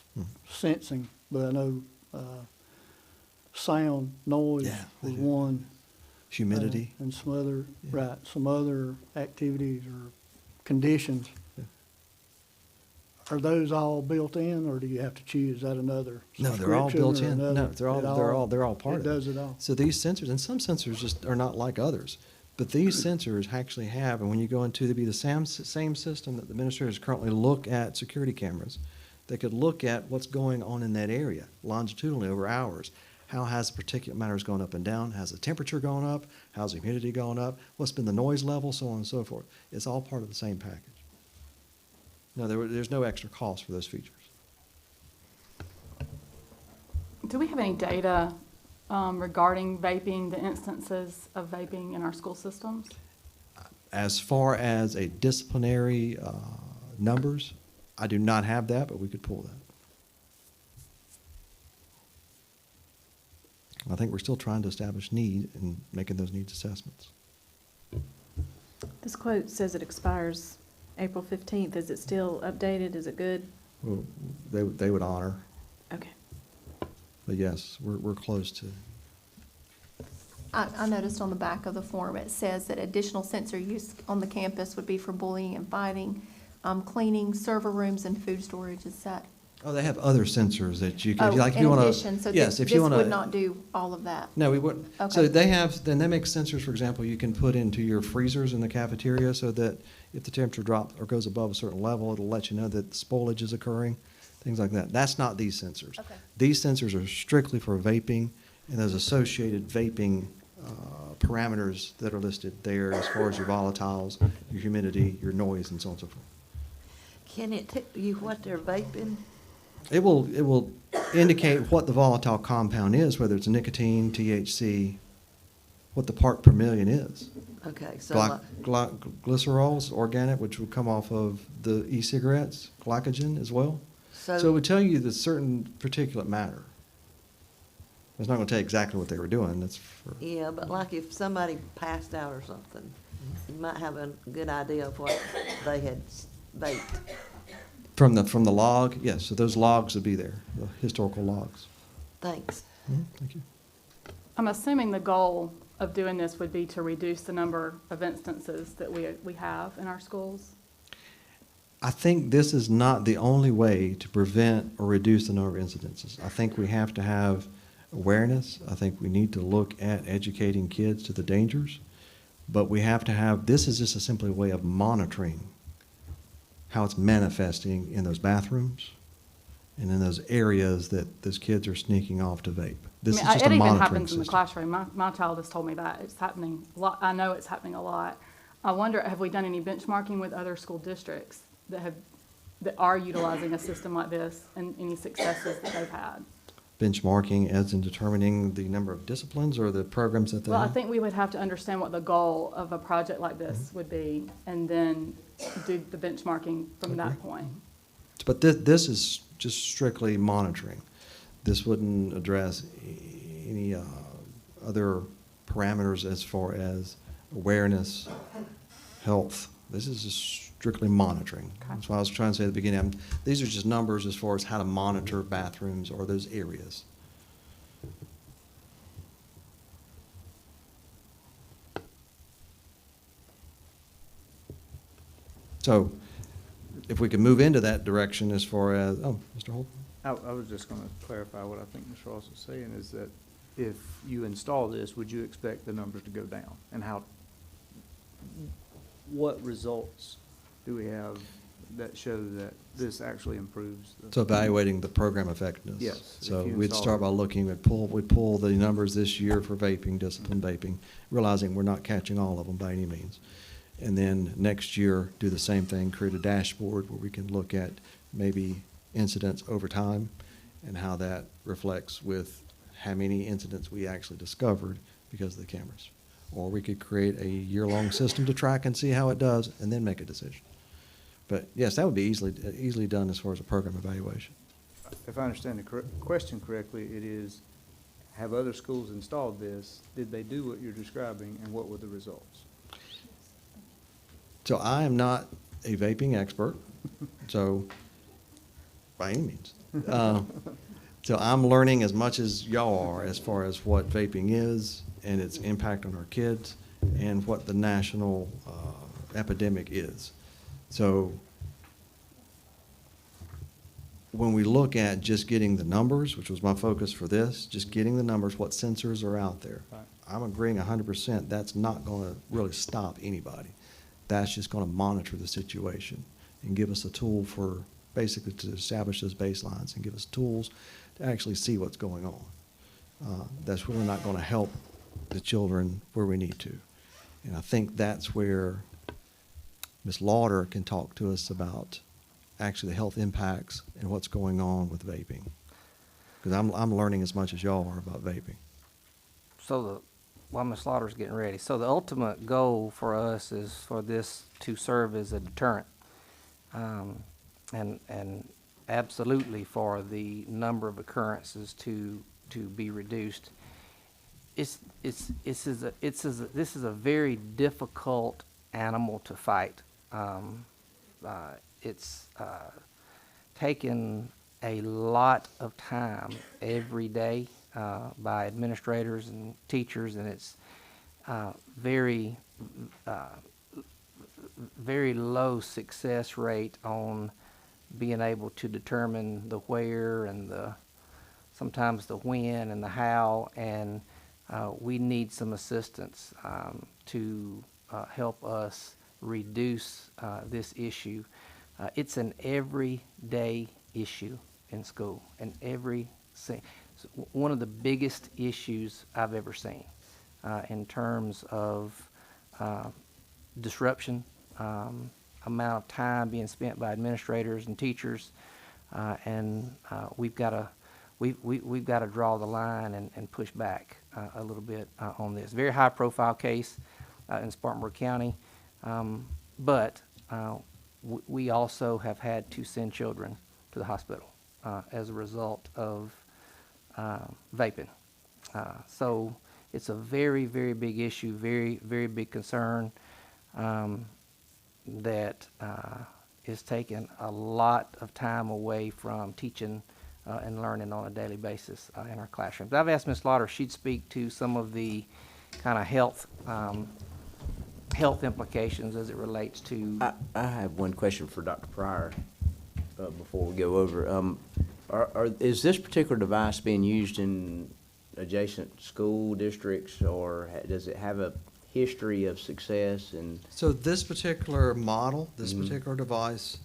sensing, but I know sound, noise was one. Humidity. And some other, right, some other activities or conditions. Yeah. Are those all built in, or do you have to choose? Is that another No, they're all subscription built or in. another? No, they're all part of it. It does it all. So these sensors, and some sensors just are not like others, but these sensors actually have, and when you go into the same system that the administrators currently look at security cameras, they could look at what's going on in that area longitudinally over hours. How has the particulate matters gone up and down? Has the temperature gone up? How's the humidity gone up? What's been the noise level? So on and so forth. It's all part of the same package. No, there's no extra cost for those features. Do we have any data regarding vaping, the instances of vaping in our school systems? As far as a disciplinary numbers, I do not have that, but we could pull that. I think we're still trying to establish need and making those needs assessments. This quote says it expires April 15th. Is it still updated? Is it good? Well, they would honor, Okay. but yes, we're close to. I noticed on the back of the form, it says that additional sensor use on the campus would be for bullying and fighting, cleaning, server rooms, and food storage. Is that? Oh, they have other sensors that you can, Oh, like if in you want to. addition, so Yes, this if you want to. would not do all of that? No, we wouldn't. Okay. So they make sensors, for example, you can put into your freezers in the cafeteria so that if the temperature drops or goes above a certain level, it'll let you know that spoilage is occurring, things like that. That's not these sensors. Okay. These sensors are strictly for vaping and those associated vaping parameters that are listed there as far as your volatiles, your humidity, your noise, and so on and so forth. Can it tell you what they're vaping? It will indicate what the volatile compound is, whether it's nicotine, THC, what the part per million is. Okay, so Glycerols, organic, which would come off of the e-cigarettes, glycogen as well. So it so, would tell you the certain particulate matter. It's not going to tell you exactly what they were doing. That's for. yeah, but like if somebody passed out or something, you might have a good idea of what they had vaped. From the log, yes. So those logs would be there, the historical logs. Thanks. Thank you. I'm assuming the goal of doing this would be to reduce the number of instances that we have in our schools? I think this is not the only way to prevent or reduce the number of incidences. I think we have to have awareness. I think we need to look at educating kids to the dangers. But we have to have, this is just a simply way of monitoring how it's manifesting in those bathrooms and in those areas that those kids are sneaking off to vape. This is just a It even monitoring happens in the system. classroom. My child has told me that. It's happening a lot. I know it's happening a lot. I wonder, have we done any benchmarking with other school districts that are utilizing a system like this and any successes that they've had? Benchmarking as in determining the number of disciplines or the programs that they Well, I have? think we would have to understand what the goal of a project like this Mm-hmm. would be and then do the benchmarking from that Agree. point. But this is just strictly monitoring. This wouldn't address any other parameters as far as awareness, health. This is just strictly monitoring. That's why I was trying to say at the beginning, these are just numbers as far as how to monitor bathrooms or those areas. So if we can move into that direction as far as, Mr. Holt? I was just gonna clarify what I think Ms. Ross was saying, is that if you install this, would you expect the numbers to go down? And what results do we have that show that this actually improves? So evaluating the program effectiveness. Yes, if So you we'd install start it. by looking, we'd pull the numbers this year for vaping, discipline vaping, realizing we're not catching all of them by any means. And then next year, do the same thing, create a dashboard where we can look at maybe incidents over time and how that reflects with how many incidents we actually discovered because of the cameras. Or we could create a year-long system to track and see how it does and then make a decision. But yes, that would be easily done as far as a program evaluation. If I understand the question correctly, it is, have other schools installed this? Did they do what you're describing, and what were the results? So I am not a vaping expert, so by any means. So I'm learning as much as y'all are as far as what vaping is and its impact on our kids and what the national epidemic is. So when we look at just getting the numbers, which was my focus for this, just getting the numbers, what sensors are out there, Right. I'm agreeing 100%. That's not going to really stop anybody. That's just going to monitor the situation and give us a tool for basically to establish those baselines and give us tools to actually see what's going on. That's really not going to help the children where we need to. And I think that's where Ms. Lauder can talk to us about actually the health impacts and what's going on with vaping. Because I'm learning as much as y'all are about vaping. So while Ms. Slaughter's getting ready, so the ultimate goal for us is for this to serve as a deterrent, and absolutely for the number of occurrences to be reduced. This is a very difficult animal to fight. It's taken a lot of time every day by administrators and teachers, and it's very low success rate on being able to determine the where and sometimes the when and the how, and we need some assistance to help us reduce this issue. It's an everyday issue in school, and one of the biggest issues I've ever seen in terms of disruption, amount of time being spent by administrators and teachers, and we've got to draw the line and push back a little bit on this. Very high profile case in Spartanburg County, but we also have had to send children to the hospital as a result of vaping. So it's a very, very big issue, very, very big concern that is taking a lot of time away from teaching and learning on a daily basis in our classrooms. I've asked Ms. Slaughter if she'd speak to some of the kind of health, health implications as it relates to. I have one question for Dr. Pryor, before we go over. Is this particular device being used in adjacent school districts, or does it have a history of success? And So this particular model, this particular device,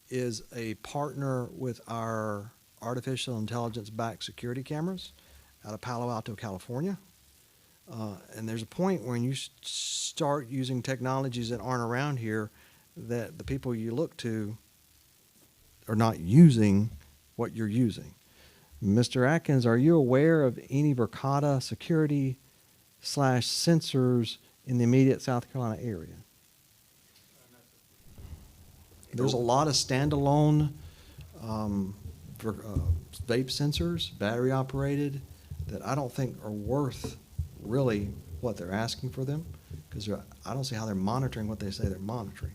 is a partner with our artificial intelligence-backed security cameras out of Palo Alto, California. And there's a point when you start using technologies that aren't around here, that the people you look to are not using what you're using. Mr. Atkins, are you aware of any Verkada security / sensors in the immediate South Carolina area? There's a lot of standalone vape sensors, battery operated, that I don't think are worth really what they're asking for them, because I don't see how they're monitoring what they say they're monitoring.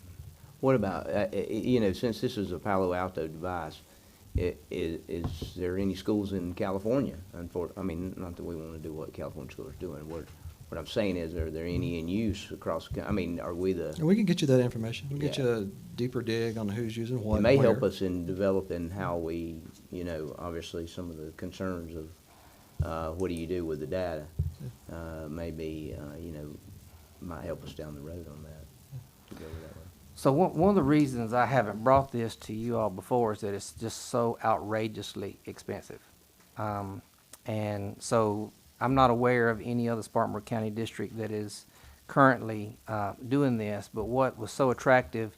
what about, since this is a Palo Alto device, is there any schools in California? I mean, not that we want to do what California schools are doing. What I'm saying is, are there any in use across, are we the? And we can get you that information. We'll get you a deeper dig on who's using what. It may where. help us in developing how we, obviously some of the concerns of what do you do with the data, maybe, might help us down the road on that, to go that way. So one of the reasons I haven't brought this to you all before is that it's just so outrageously expensive. And so I'm not aware of any other Spartanburg County district that is currently doing this, but what was so attractive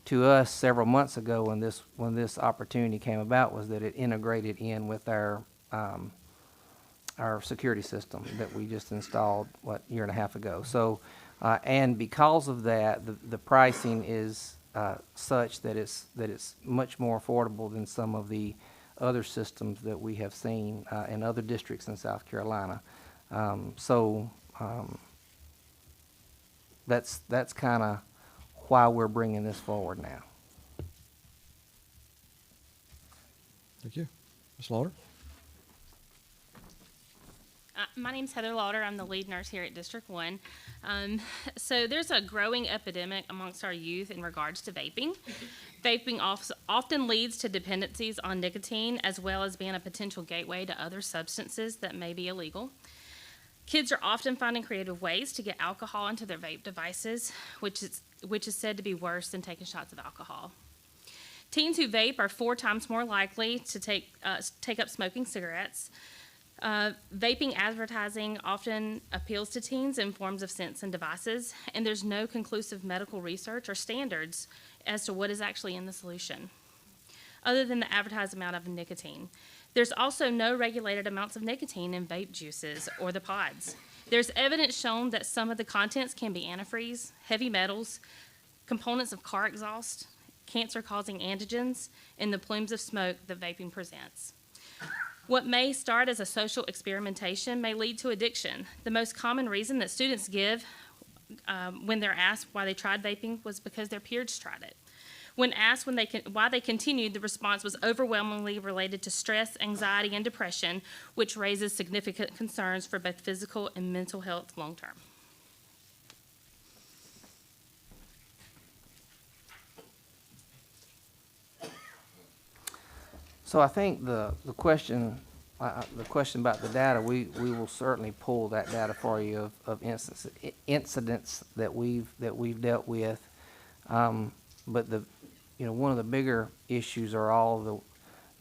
to us several months ago when this opportunity came about was that it integrated in with our security system that we just installed, a year and a half ago. So, and because of that, the pricing is such that it's much more affordable than some of the other systems that we have seen in other districts in South Carolina. That's kind of why we're bringing this forward now. Thank you. Ms. Lauder? My name's Heather Lauder. I'm the lead nurse here at District 1. So there's a growing epidemic amongst our youth in regards to vaping. Vaping often leads to dependencies on nicotine, as well as being a potential gateway to other substances that may be illegal. Kids are often finding creative ways to get alcohol into their vape devices, which is said to be worse than taking shots of alcohol. Teens who vape are 4 times more likely to take up smoking cigarettes. Vaping advertising often appeals to teens in forms of scents and devices, and there's no conclusive medical research or standards as to what is actually in the solution, other than the advertised amount of nicotine. There's also no regulated amounts of nicotine in vape juices or the pods. There's evidence shown that some of the contents can be antifreeze, heavy metals, components of car exhaust, cancer-causing antigens, and the plumes of smoke that vaping presents. What may start as a social experimentation may lead to addiction. The most common reason that students give when they're asked why they tried vaping was because their peers tried it. When asked why they continued, the response was overwhelmingly related to stress, anxiety, and depression, which raises significant concerns for both physical and mental health long term. So I think the question about the data, we will certainly pull that data for you of incidents that we've dealt with. But one of the bigger issues are all the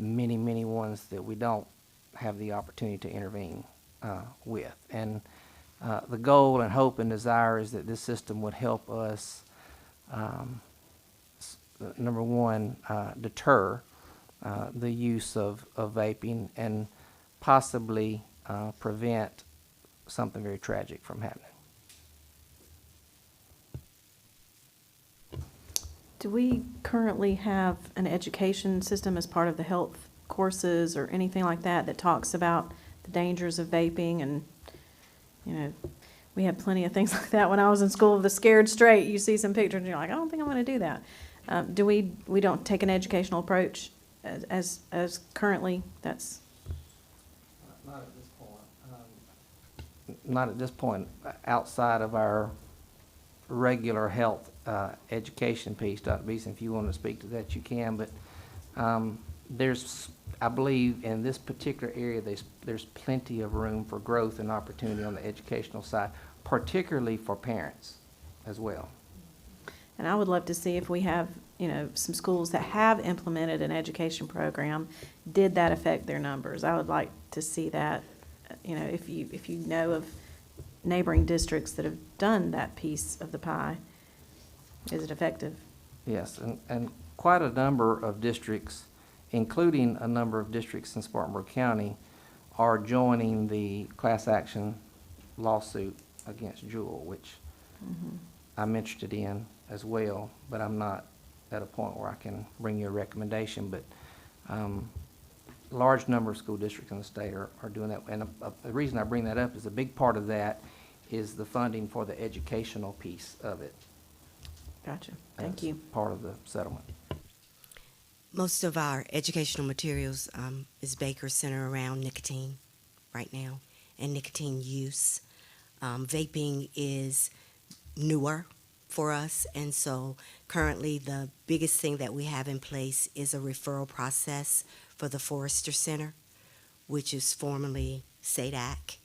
many ones that we don't have the opportunity to intervene with. And the goal and hope and desire is that this system would help us, number one, deter the use of vaping and possibly prevent something very tragic from happening. Do we currently have an education system as part of the health courses or anything like that talks about the dangers of vaping? And, we had plenty of things like that when I was in school. The Scared Straight, you see some pictures and you're like, I don't think I'm going to do that. We don't take an educational approach as currently? That's not at this point. not at this point, outside of our regular health education piece, Dr. Beeson, if you want to speak to that, you can, but there's, I believe, in this particular area, there's plenty of room for growth and opportunity on the educational side, particularly for parents as well. And I would love to see if we have, you know, some schools that have implemented an education program, did that affect their numbers? I would like to see that, you know, if you know of neighboring districts that have done that piece of the pie, is it effective? Yes, and quite a number of districts, including a number of districts in Spartanburg County, are joining the class action lawsuit against Jewel, which I'm interested in as well, but I'm not at a point where I can bring you a recommendation. But large number of school districts in the state are doing that. And the reason I bring that up is a big part of that is the funding for the educational piece of it. Gotcha. Thank That's you. part of the settlement. Most of our educational materials is Baker Center around nicotine right now and nicotine use. Vaping is newer for us, and so currently the biggest thing that we have in place is a referral process for the Forrester Center, which is formerly SADAC,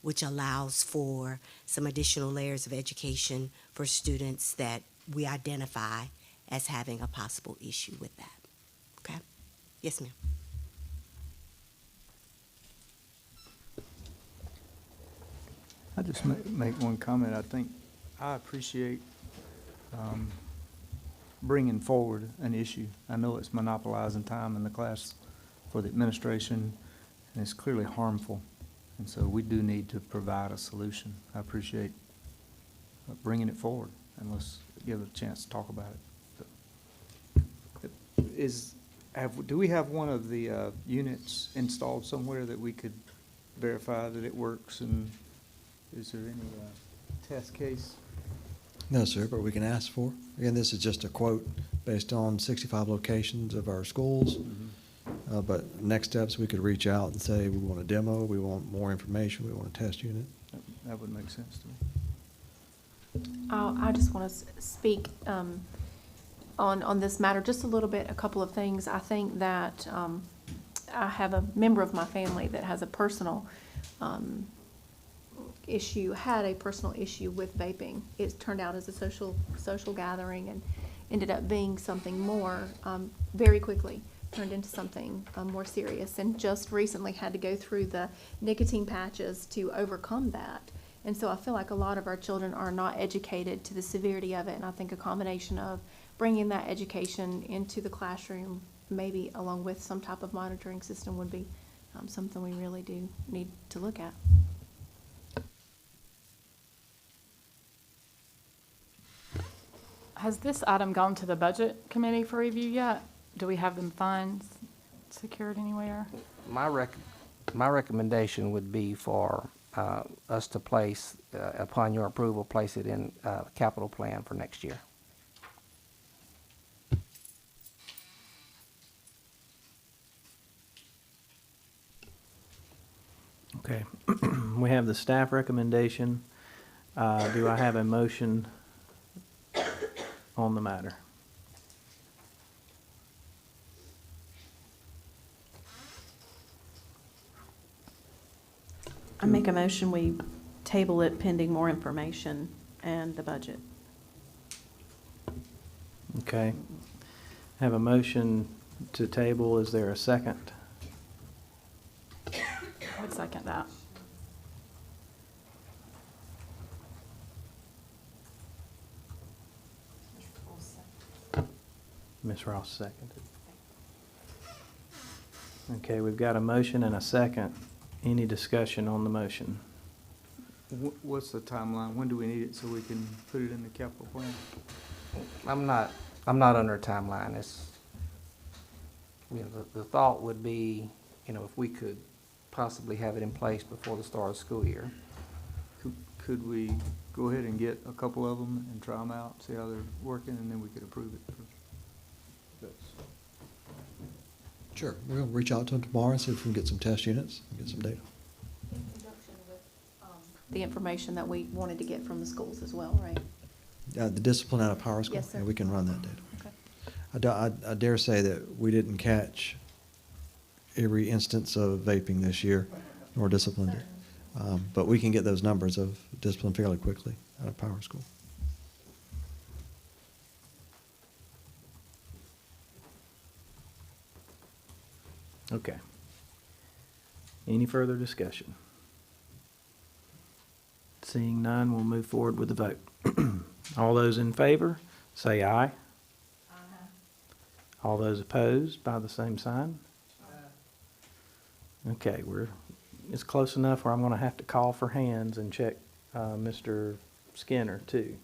which allows for some additional layers of education for students that we identify as having a possible issue with that. Okay? Yes, ma'am. I just make one comment. I think I appreciate bringing forward an issue. I know it's monopolizing time in the class for the administration, and it's clearly harmful. And so we do need to provide a solution. I appreciate bringing it forward, and let's give it a chance to talk about it. Do we have one of the units installed somewhere that we could verify that it works, and is there any test case? No, sir, but we can ask for. Again, this is just a quote based on 65 locations of our schools. But next steps, we could reach out and say, we want a demo, we want more information, we want a test unit. That would make sense to me. I just want to speak on this matter just a little bit, a couple of things. I think that I have a member of my family that has a personal had a personal issue with vaping. It turned out as a social gathering and ended up being something more very quickly. Turned into something more serious, and just recently had to go through the nicotine patches to overcome that. And so I feel like a lot of our children are not educated to the severity of it, and I think a combination of bringing that education into the classroom, maybe along with some type of monitoring system, would be something we really do need to look at. Has this item gone to the budget committee for review yet? Do we have them funds secured anywhere? My recommendation would be for us to place, upon your approval, place it in capital plan for next year. Okay. We have the staff recommendation. Do I have a motion on the matter? I make a motion, we table it pending more information and the budget. Okay. Have a motion to table. Is there a second? I would second that. Ms. Ross seconded. Okay, we've got a motion and a second. Any discussion on the motion? What's the timeline? When do we need it so we can put it in the capital plan? I'm not under a timeline. It's, the thought would be, if we could possibly have it in place before the start of the school year. Could we go ahead and get a couple of them and try them out, see how they're working, and then we could approve it? Sure, we'll reach out to them tomorrow and see if we can get some test units and get some data. In conjunction with the information that we wanted to get from the schools as well, right? The discipline out of Power School? Yes, sir. Yeah, we can run that data. Okay. I dare say that we didn't catch every instance of vaping this year, nor disciplined it. But we can get those numbers of discipline fairly quickly out of Power School. Okay. Any further discussion? Seeing none, we'll move forward with the vote. All those in favor, say aye. All those opposed, by the same sign. Okay, it's close enough where I'm gonna have to call for hands and check, Mr. Skinner too.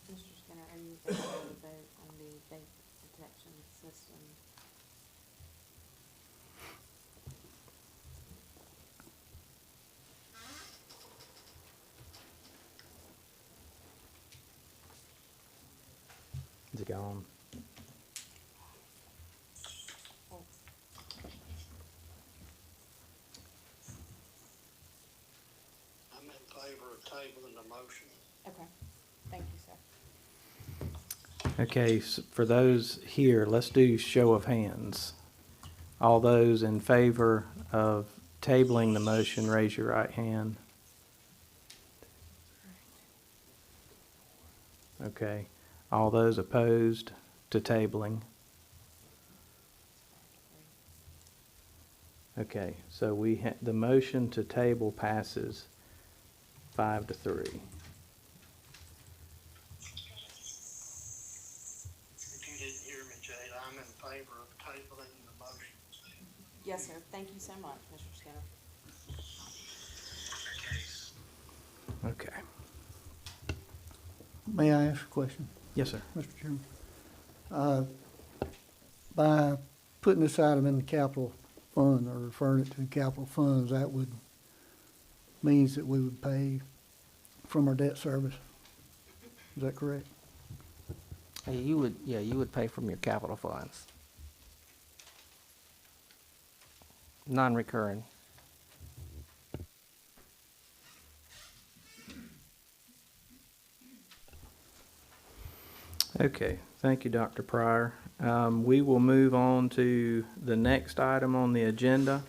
Mr. Skinner, are you able to vote on the vape detection system? Is it gone? I'm in favor of tabling the motion. Okay, thank you, sir. Okay, for those here, let's do show of hands. All those in favor of tabling the motion, raise your right hand. Okay. All those opposed to tabling? Okay, so the motion to table passes 5-3. If you didn't hear me, Jade, I'm in favor of tabling the motion. Yes, sir. Thank you so much, Mr. Skinner. Okay. May I ask a question, Yes, sir. Mr. Chairman? By putting this item in the capital fund or referring it to capital funds, that would, means that we would pay from our debt service. Is that correct? You would pay from your capital funds. Non-recurring. Okay, thank you, Dr. Pryor. We will move on to the next item on the agenda.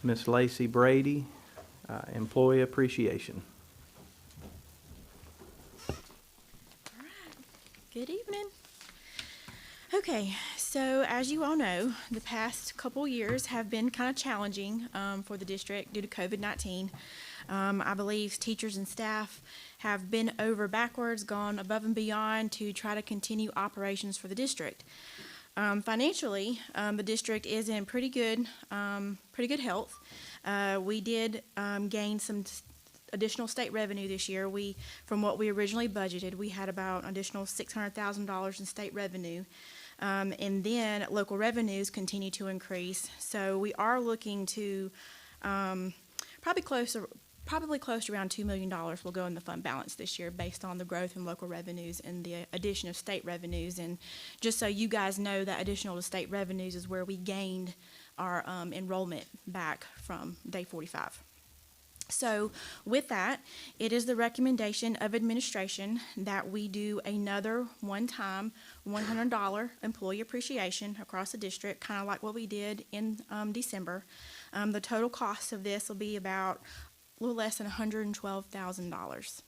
Miss Lacey Brady, Employee Appreciation. Good evening. Okay, so as you all know, the past couple years have been kind of challenging for the district due to COVID-19. I believe teachers and staff have been over backwards, gone above and beyond to try to continue operations for the district. Financially, the district is in pretty good health. We did gain some additional state revenue this year. From what we originally budgeted, we had about an additional $600,000 in state revenue. And then local revenues continue to increase. So we are looking to probably close to around $2 million will go in the fund balance this year based on the growth in local revenues and the addition of state revenues. And just so you guys know, that additional to state revenues is where we gained our enrollment back from day 45. So with that, it is the recommendation of administration that we do another one-time $100 employee appreciation across the district, kind of like what we did in December. The total cost of this will be about a little less than $112,000.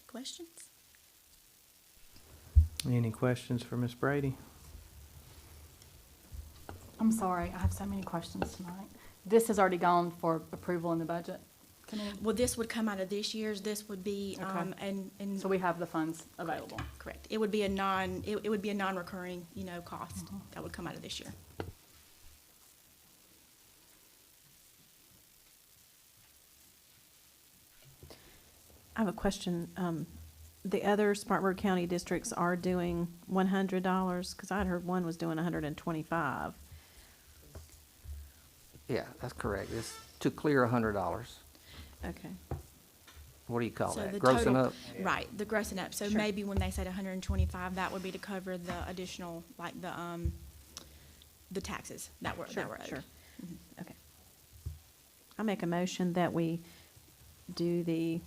Questions? Any questions for Miss Brady? I'm sorry, I have so many questions tonight. This has already gone for approval in the budget committee? Well, this would come out of this year's, this would be, Okay. and. So we have the funds available? Correct. It would be a non-recurring, cost that would come out of this year. I have a question. the other Spartanburg County districts are doing $100? Because I'd heard one was doing 125. Yeah, that's correct. It's to clear $100. Okay. What do you call So that? the Grossing total- up? Right, the grossing up. So Sure. maybe when they said 125, that would be to cover the additional, like the taxes that were owed. Sure. Okay. I make a motion that we do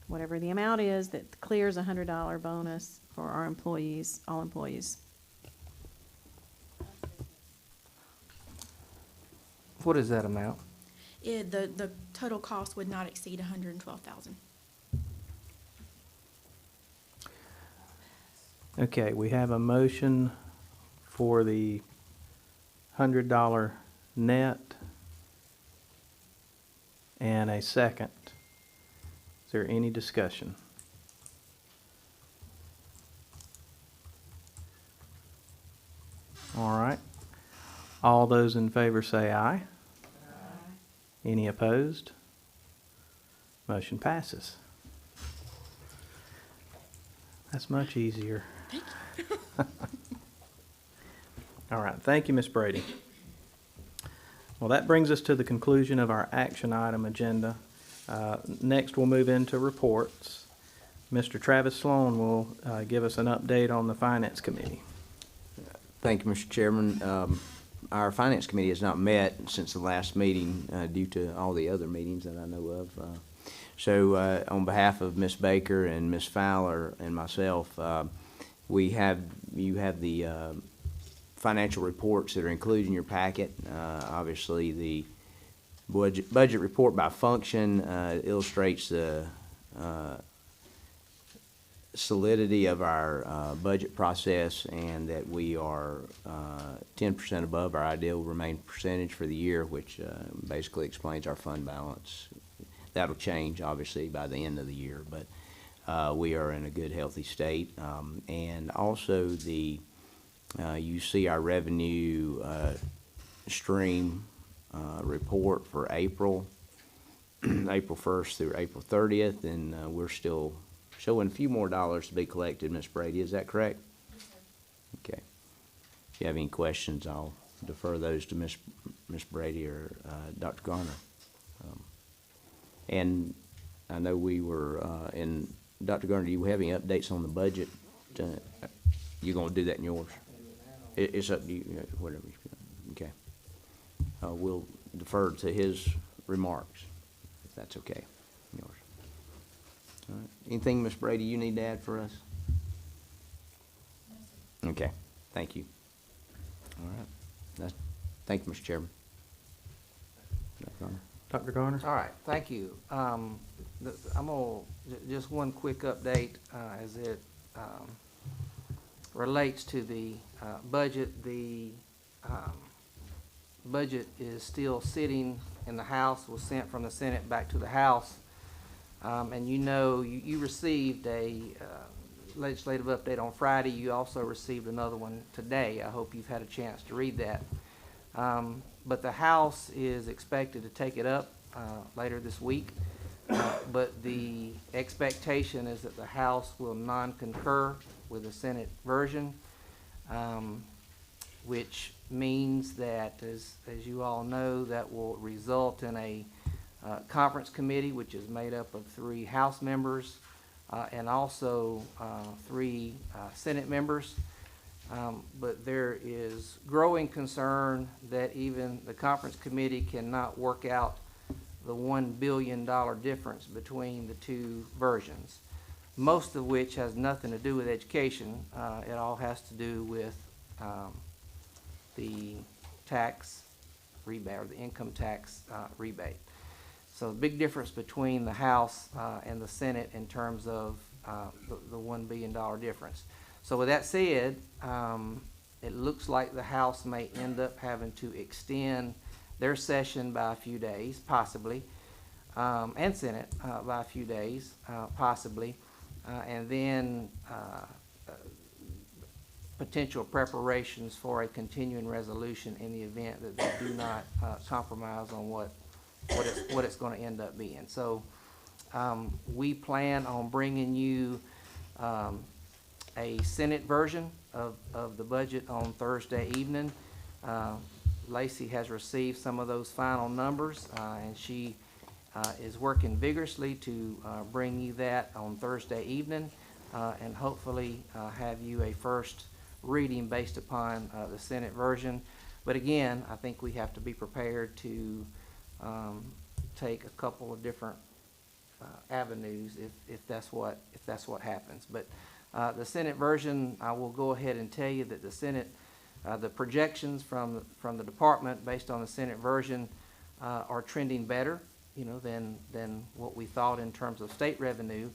whatever the amount is that clears a $100 bonus for our employees, all employees. What is that amount? The total cost would not exceed 112,000. Okay, we have a motion for the $100 net and a second. Is there any discussion? All right. All those in favor say aye. Any opposed? Motion passes. That's much easier. All right, thank you, Ms. Brady. Well, that brings us to the conclusion of our action item agenda. Next, we'll move into reports. Mr. Travis Sloan will give us an update on the Finance Committee. Thank you, Mr. Chairman. Our Finance Committee has not met since the last meeting due to all the other meetings that I know of. So on behalf of Ms. Baker and Ms. Fowler and myself, you have the financial reports that are included in your packet. Obviously, the budget report by function illustrates the solidity of our budget process, and that we are 10% above our ideal remaining percentage for the year, which basically explains our fund balance. That'll change, obviously, by the end of the year, but we are in a good, healthy state. And also, you see our revenue stream report for April, April 1st through April 30th, and we're still showing a few more dollars to be collected, Ms. Brady. Is that correct? Yes, sir. Okay. If you have any questions, I'll defer those to Ms. Brady or Dr. Garner. And I know we were in, Dr. Garner, do you have any updates on the budget? You're going to do that in yours? It's up to you, whatever. Okay. We'll defer to his remarks, if that's okay. Yours. All right. Anything, Ms. Brady, you need to add for us? Okay. Thank you. All right. Thank you, Mr. Chairman. Dr. Garner? All right, thank you. I'm gonna, just one quick update as it relates to the budget. The budget is still sitting in the House, was sent from the Senate back to the House. And you know, you received a legislative update on Friday. You also received another one today. I hope you've had a chance to read that. But the House is expected to take it up later this week. But the expectation is that the House will non-concur with the Senate version, which means that, as you all know, that will result in a conference committee, which is made up of 3 House members and also 3 Senate members. But there is growing concern that even the conference committee cannot work out the $1 billion difference between the 2 versions, most of which has nothing to do with education. It all has to do with the tax rebate, or the income tax rebate. So the big difference between the House and the Senate in terms of the $1 billion difference. So with that said, it looks like the House may end up having to extend their session by a few days, possibly, and Senate by a few days, possibly, and then potential preparations for a continuing resolution in the event that they do not compromise on what it's going to end up being. So we plan on bringing you a Senate version of the budget on Thursday evening. Lacey has received some of those final numbers, and she is working vigorously to bring you that on Thursday evening, and hopefully have you a first reading based upon the Senate version. But again, I think we have to be prepared to take a couple of different avenues if that's what happens. But the Senate version, I will go ahead and tell you that the Senate, the projections from the department based on the Senate version are trending better, you know, than what we thought in terms of state revenue.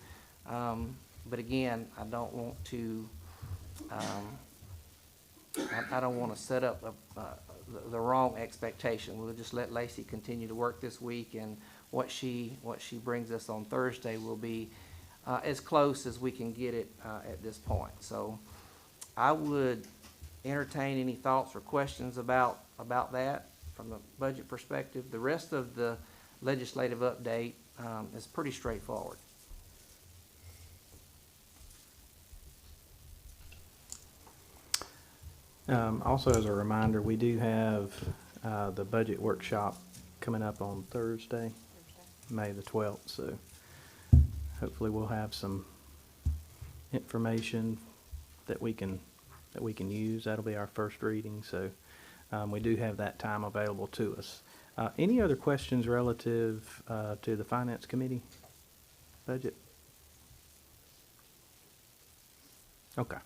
But again, I don't want to I don't want to set up the wrong expectation. We'll just let Lacey continue to work this week, and what she brings us on Thursday will be as close as we can get it at this point. So I would entertain any thoughts or questions about that from the budget perspective. The rest of the legislative update is pretty straightforward. Also, as a reminder, we do have the budget workshop coming up on Thursday, May the 12th. So hopefully we'll have some information that we can use. That'll be our first reading. So we do have that time available to us. Any other questions relative to the Finance Committee budget? Okay.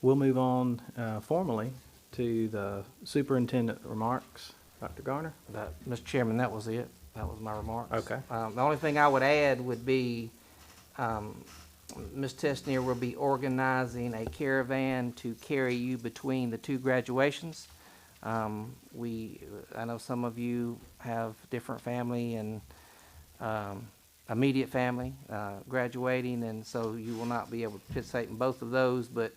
We'll move on formally to the superintendent remarks. Dr. Garner? Mr. Chairman, that was it. That was my remarks. Okay. The only thing I would add would be Ms. Testnier will be organizing a caravan to carry you between the two graduations. I know some of you have different family and immediate family graduating, and so you will not be able to participate in both of those, but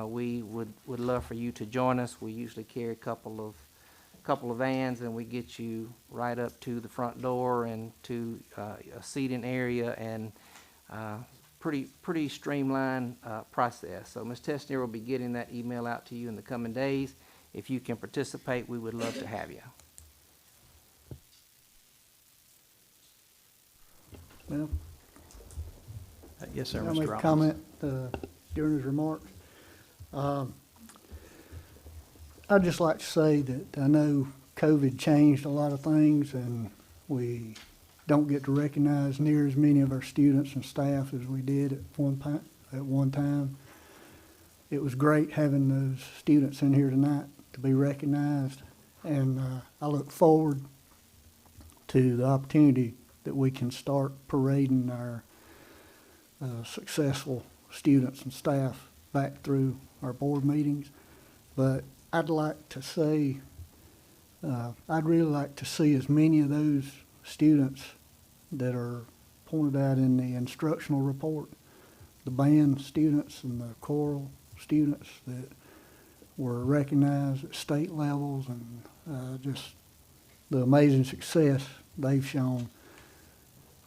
we would love for you to join us. We usually carry a couple of vans, and we get you right up to the front door and to a seating area, and pretty streamlined process. So Ms. Testnier will be getting that email out to you in the coming days. If you can participate, we would love to have you. Well, Yes, sir, I'll Mr. make a Robbins. comment during his remarks. I'd just like to say that I know COVID changed a lot of things, and we don't get to recognize near as many of our students and staff as we did at one time. It was great having those students in here tonight to be recognized, and I look forward to the opportunity that we can start parading our successful students and staff back through our board meetings. But I'd like to say, I'd really like to see as many of those students that are pointed out in the instructional report, the band students and the choral students that were recognized at state levels, and just the amazing success they've shown.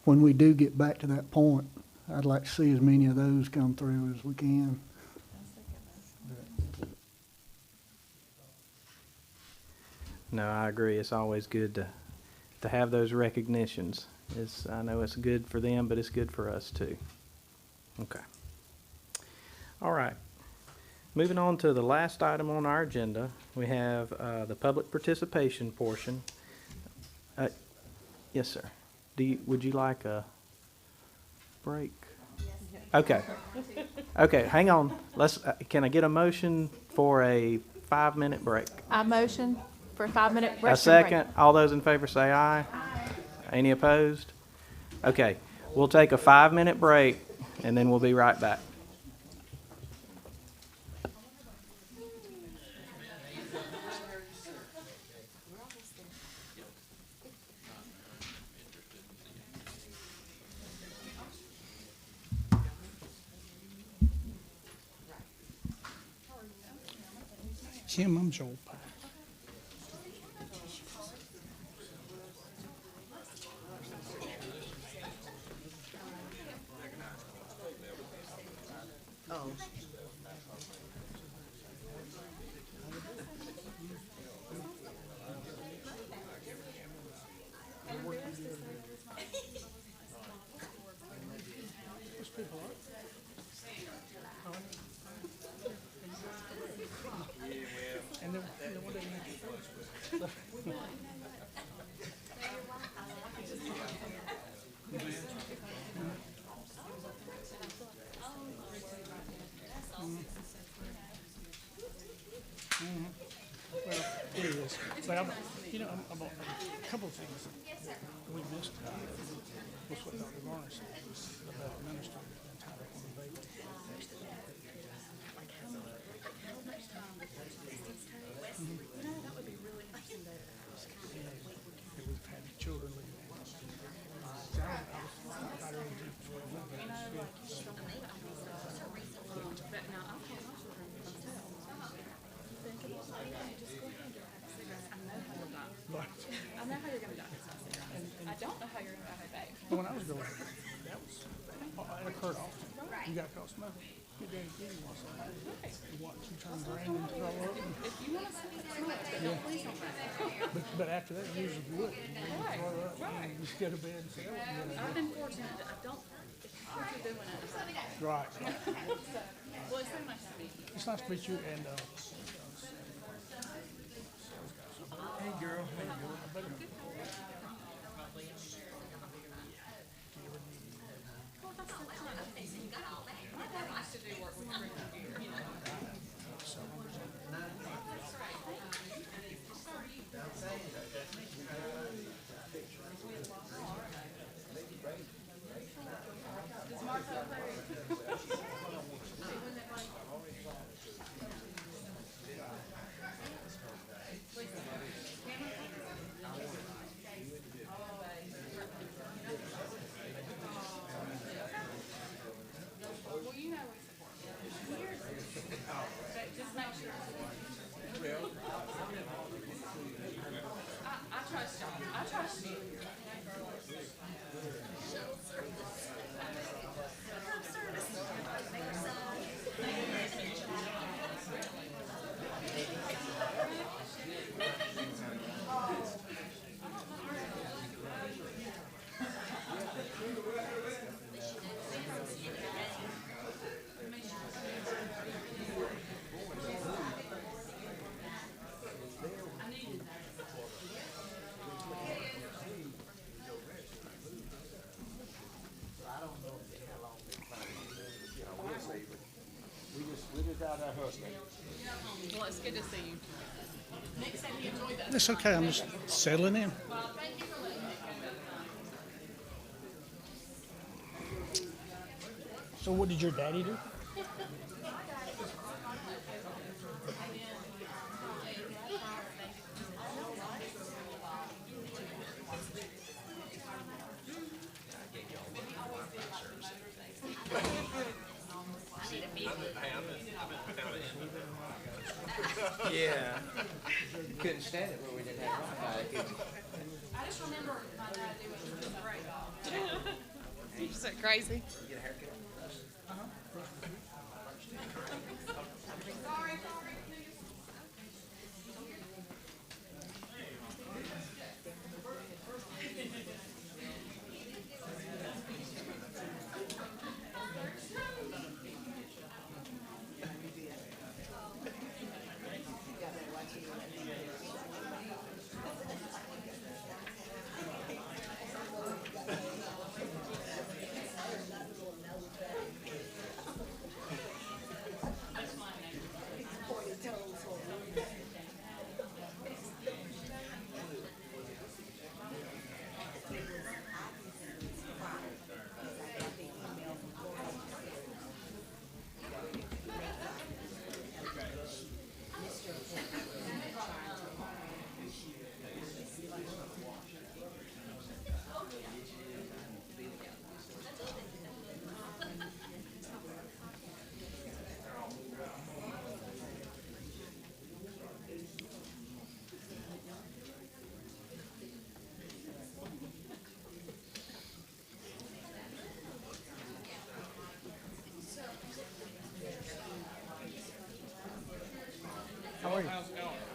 When we do get back to that point, I'd like to see as many of those come through as we can. No, I agree. It's always good to have those recognitions. I know it's good for them, but it's good for us too. Okay. All right. Moving on to the last item on our agenda, we have the public participation portion. Yes, sir. Would you like a break? Okay. Okay, hang on. Can I get a motion for a 5-minute break? I motion for a 5-minute break. A second. All those in favor say aye. Aye. Any opposed? Okay, we'll take a 5-minute break, and then we'll be right back. Jim, I'm Joel. And then one day you Well, it is, but I'm a couple of things we missed. Was what Dr. Garner said about administrators and time on the baby. We've had children leave. I know how you're gonna die. I don't know how you're gonna die today. When I was growing up, that it occurred often. You got caught smoking. Your daddy gave you one. You want to turn around and throw up. If you want to smoke, please don't. But after that, you usually would. You throw up, and you just go to bed and say, oh, I've been fortunate. I don't quit doing it. Right. Well, it's so nice to meet you. It's nice to meet you, and hey girl, Well, you know we support you. But just make sure. I trust you. I trust you. Well, it's good to see you. Nick said he enjoyed that. it's okay. I'm just settling in. Well, thank you for letting me come. So, what did your daddy do? Yeah. Couldn't stand it where we didn't have Wi-Fi. I just remember my dad doing it great. Is that crazy? Get a haircut. Sorry.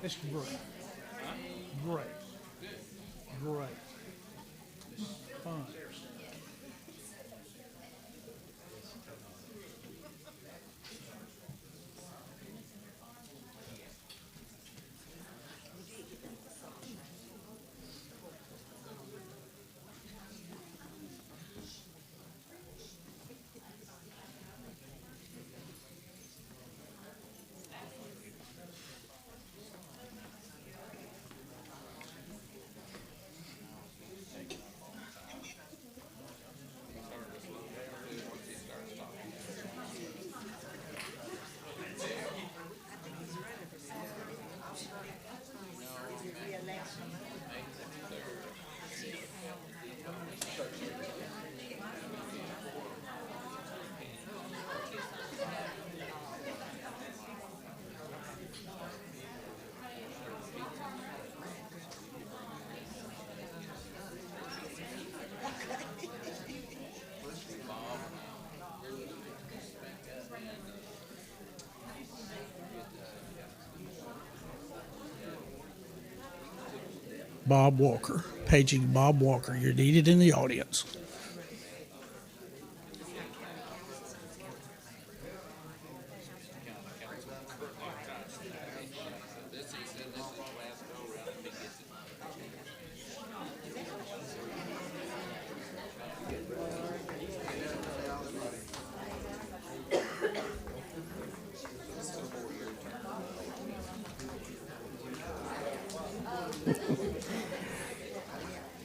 It's great. Great. Great. Fun. Bob Walker, paging Bob Walker. You're needed in the audience.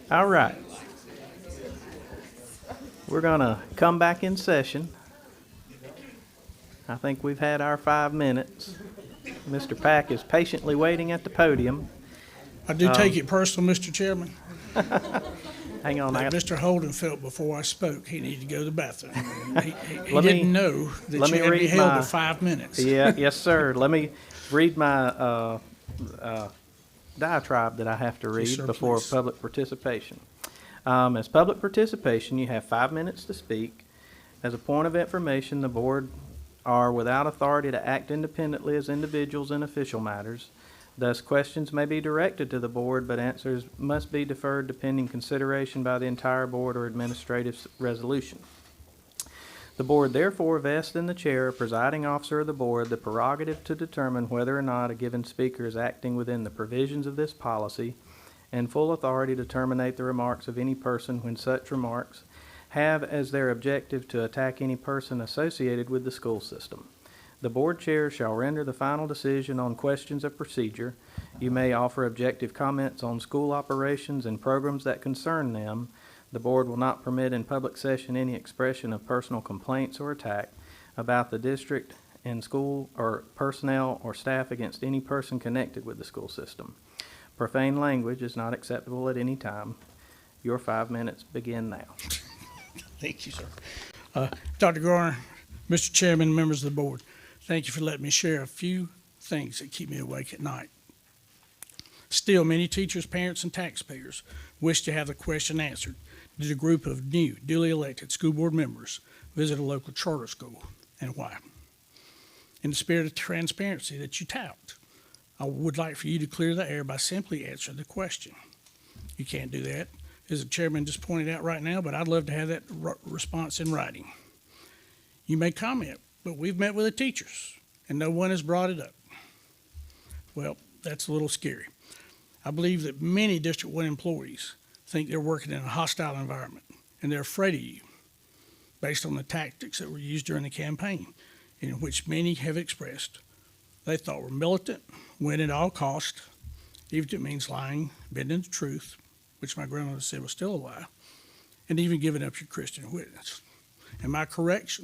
All right. We're going to come back in session. I think we've had our 5 minutes. Mr. Pack is patiently waiting at the podium. I do take it personal, Mr. Chairman. Hang on. Like Mr. Holden felt before I spoke, he needed to go to the bathroom. He Let me- didn't know that let you me had to be read held my- to 5 minutes. Yeah, yes, sir. Let me read my diatribe that I have to read sir, before please. public participation. As public participation, you have 5 minutes to speak. As a point of information, the board are without authority to act independently as individuals in official matters. Thus, questions may be directed to the board, but answers must be deferred to pending consideration by the entire board or administrative resolution. The board therefore vests in the chair, presiding officer of the board, the prerogative to determine whether or not a given speaker is acting within the provisions of this policy, and full authority to terminate the remarks of any person when such remarks have as their objective to attack any person associated with the school system. The board chair shall render the final decision on questions of procedure. You may offer objective comments on school operations and programs that concern them. The board will not permit in public session any expression of personal complaints or attack about the district and school or personnel or staff against any person connected with the school system. Profane language is not acceptable at any time. Your 5 minutes begin now. Thank you, sir. Dr. Garner, Mr. Chairman, members of the board, thank you for letting me share a few things that keep me awake at night. Still, many teachers, parents, and taxpayers wish to have the question answered. Did a group of new, duly elected school board members visit a local charter school, and why? In the spirit of transparency that you tout, I would like for you to clear the air by simply answering the question. You can't do that, as the chairman just pointed out right now, but I'd love to have that response in writing. You may comment, but we've met with the teachers, and no one has brought it up. Well, that's a little scary. I believe that many District 1 employees think they're working in a hostile environment, and they're afraid of you based on the tactics that were used during the campaign, in which many have expressed they thought were militant, win at all cost, even if it means lying, bending the truth, which my grandmother said was still a lie, and even giving up your Christian witness. Am I correct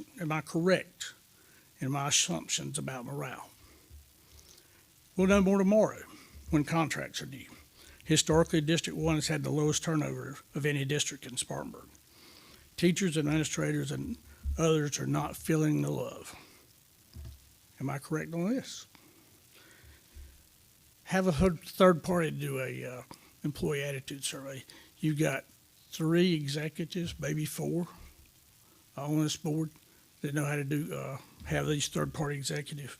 in my assumptions about morale? We'll know more tomorrow when contracts are due. Historically, District 1 has had the lowest turnover of any district in Spartanburg. Teachers, administrators, and others are not feeling the love. Am I correct on this? Have a third party do a employee attitude survey. You've got 3 executives, maybe 4, on this board that know how to have these third party executive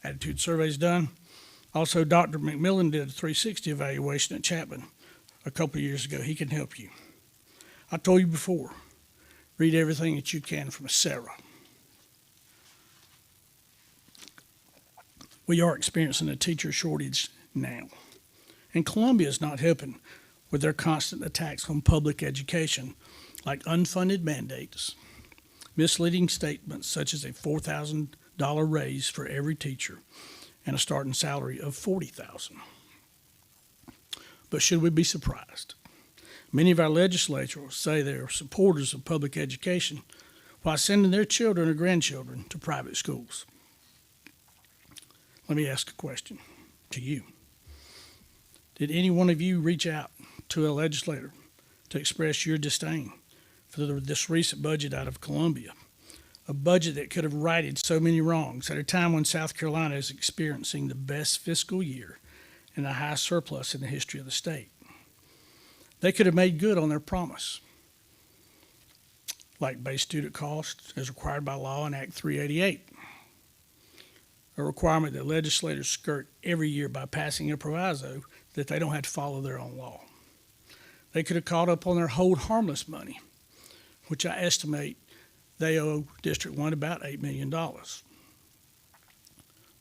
attitude surveys done. Also, Dr. McMillan did a 360 evaluation at Chapman a couple of years ago. He can help you. I told you before, read everything that you can from Sarah. We are experiencing a teacher shortage now. And Columbia is not helping with their constant attacks on public education, like unfunded mandates, misleading statements such as a $4,000 raise for every teacher, and a starting salary of $40,000. But should we be surprised? Many of our legislators say they are supporters of public education while sending their children or grandchildren to private schools. Let me ask a question to you. Did any one of you reach out to a legislator to express your disdain for this recent budget out of Columbia? A budget that could have righted so many wrongs at a time when South Carolina is experiencing the best fiscal year and the highest surplus in the history of the state. They could have made good on their promise, like base student costs as required by law in Act 388, a requirement that legislators skirt every year by passing a proviso that they don't have to follow their own law. They could have caught up on their hold harmless money, which I estimate they owe District 1 about $8 million.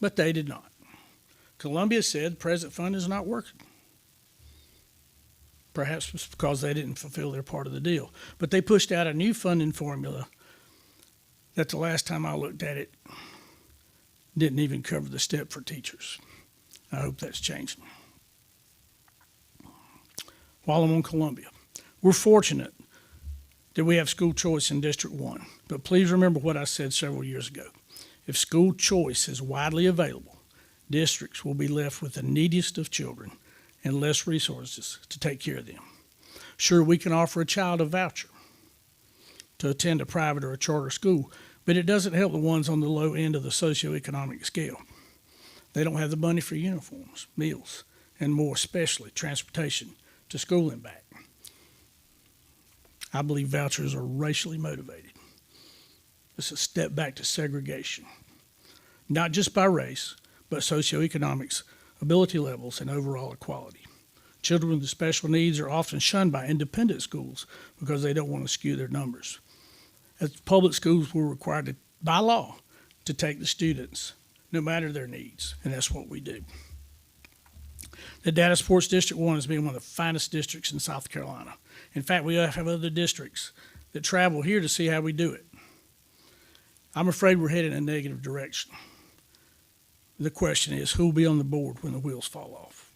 But they did not. Columbia said the present fund is not working. Perhaps it's because they didn't fulfill their part of the deal. But they pushed out a new funding formula that the last time I looked at it didn't even cover the step for teachers. I hope that's changing. While I'm on Columbia, we're fortunate that we have school choice in District 1. But please remember what I said several years ago. If school choice is widely available, districts will be left with the neediest of children and less resources to take care of them. Sure, we can offer a child a voucher to attend a private or a charter school, but it doesn't help the ones on the low end of the socioeconomic scale. They don't have the money for uniforms, meals, and more especially transportation to school and back. I believe vouchers are racially motivated. It's a step back to segregation, not just by race, but socioeconomics, ability levels, and overall equality. Children with special needs are often shunned by independent schools because they don't want to skew their numbers. As public schools were required to, by law to take the students, no matter their needs, and that's what we do. The Data Sports District 1 has been one of the finest districts in South Carolina. In fact, we have other districts that travel here to see how we do it. I'm afraid we're headed in a negative direction. The question is, who will be on the board when the wheels fall off?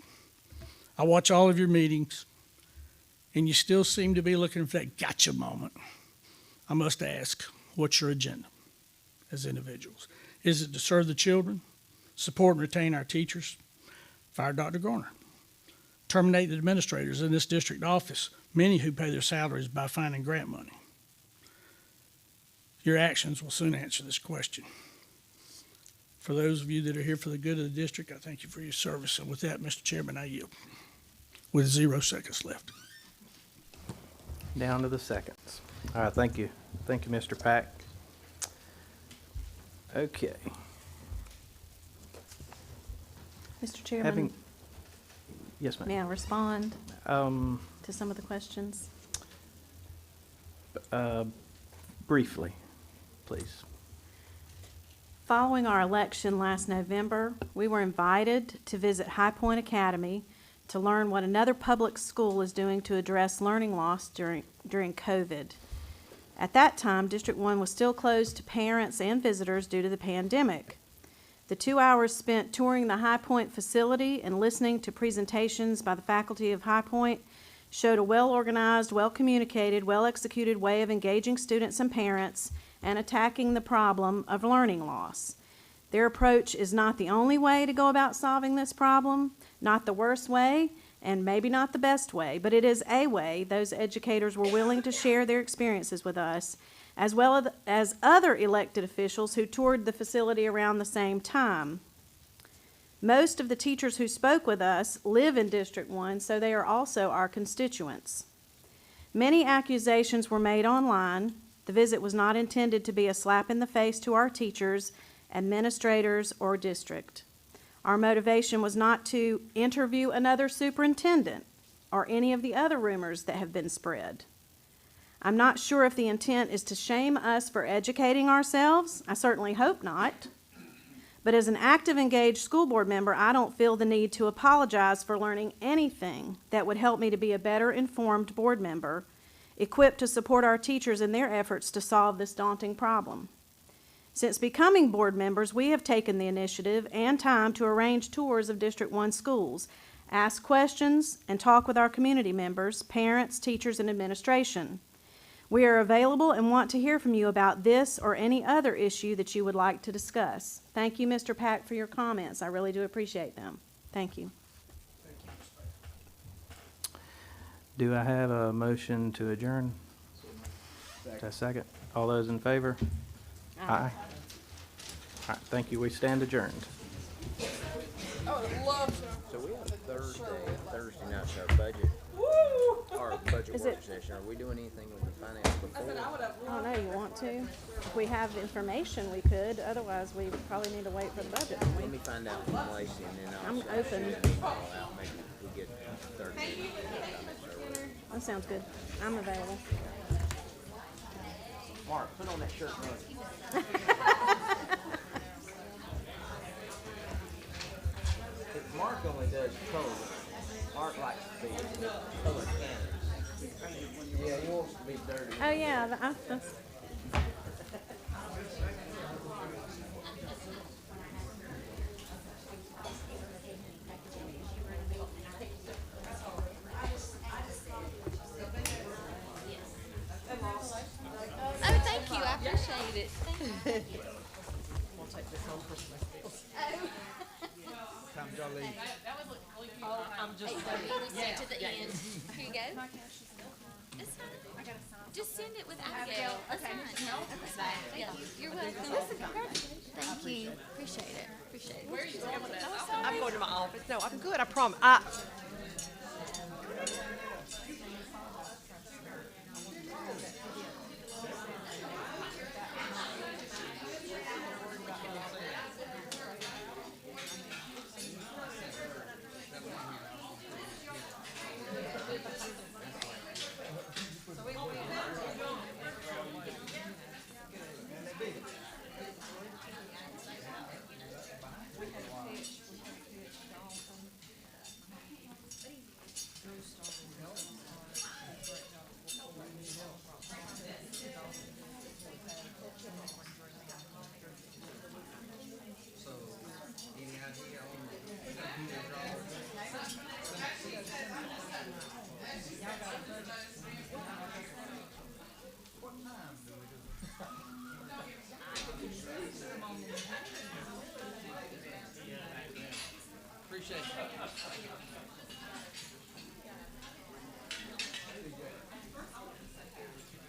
I watch all of your meetings, and you still seem to be looking for that gotcha moment. I must ask, what's your agenda as individuals? Is it to serve the children, support and retain our teachers, fire Dr. Garner, terminate the administrators in this district office, many who pay their salaries by finding grant money? Your actions will soon answer this question. For those of you that are here for the good of the district, I thank you for your service. And with that, Mr. Chairman, I yield with 0 seconds left. Down to the seconds. All right, thank you. Thank you, Mr. Pack. Okay. Mr. Chairman, Yes, ma'am. may I respond Um, to some of the questions? briefly, please. Following our election last November, we were invited to visit High Point Academy to learn what another public school is doing to address learning loss during COVID. At that time, District 1 was still closed to parents and visitors due to the pandemic. The 2 hours spent touring the High Point facility and listening to presentations by the faculty of High Point showed a well-organized, well-communicated, well-executed way of engaging students and parents and attacking the problem of learning loss. Their approach is not the only way to go about solving this problem, not the worst way, and maybe not the best way, but it is a way those educators were willing to share their experiences with us, as well as other elected officials who toured the facility around the same time. Most of the teachers who spoke with us live in District 1, so they are also our constituents. Many accusations were made online. The visit was not intended to be a slap in the face to our teachers, administrators, or district. Our motivation was not to interview another superintendent or any of the other rumors that have been spread. I'm not sure if the intent is to shame us for educating ourselves. I certainly hope not. But as an active, engaged school board member, I don't feel the need to apologize for learning anything that would help me to be a better informed board member, equipped to support our teachers in their efforts to solve this daunting problem. Since becoming board members, we have taken the initiative and time to arrange tours of District 1 schools, ask questions, and talk with our community members, parents, teachers, and administration. We are available and want to hear from you about this or any other issue that you would like to discuss. Thank you, Mr. Pack, for your comments. I really do appreciate them. Thank you. Do I have a motion to adjourn? A second. All those in favor? Aye. All right, thank you. We stand adjourned. So we have Thursday night's our budget, our budget work session. Are we doing anything with the finance before? Oh, no, you want to? If we have information, we could. Otherwise, we probably need to wait for the budget. don't we? Let me find out from Lacey and then I'll I'm shoot open. an email out. Maybe we get Thursday. That sounds good. I'm available. Mark, put on that shirt, man. Mark only does color. Mark likes to be color canvas. Yeah, he wants to be dirty. Oh, yeah, that's... Oh, thank you. I appreciate it. Thank you. We'll take this home for Time y'all leave. Oh, I'm just to the end. Here you go. It's fine. Just send it with Abigail. Okay. Thank you. You're welcome. Thank you. Appreciate it. Appreciate it. Where are you going with that? I'm going to my office. No, I'm good. I promise. Appreciate you.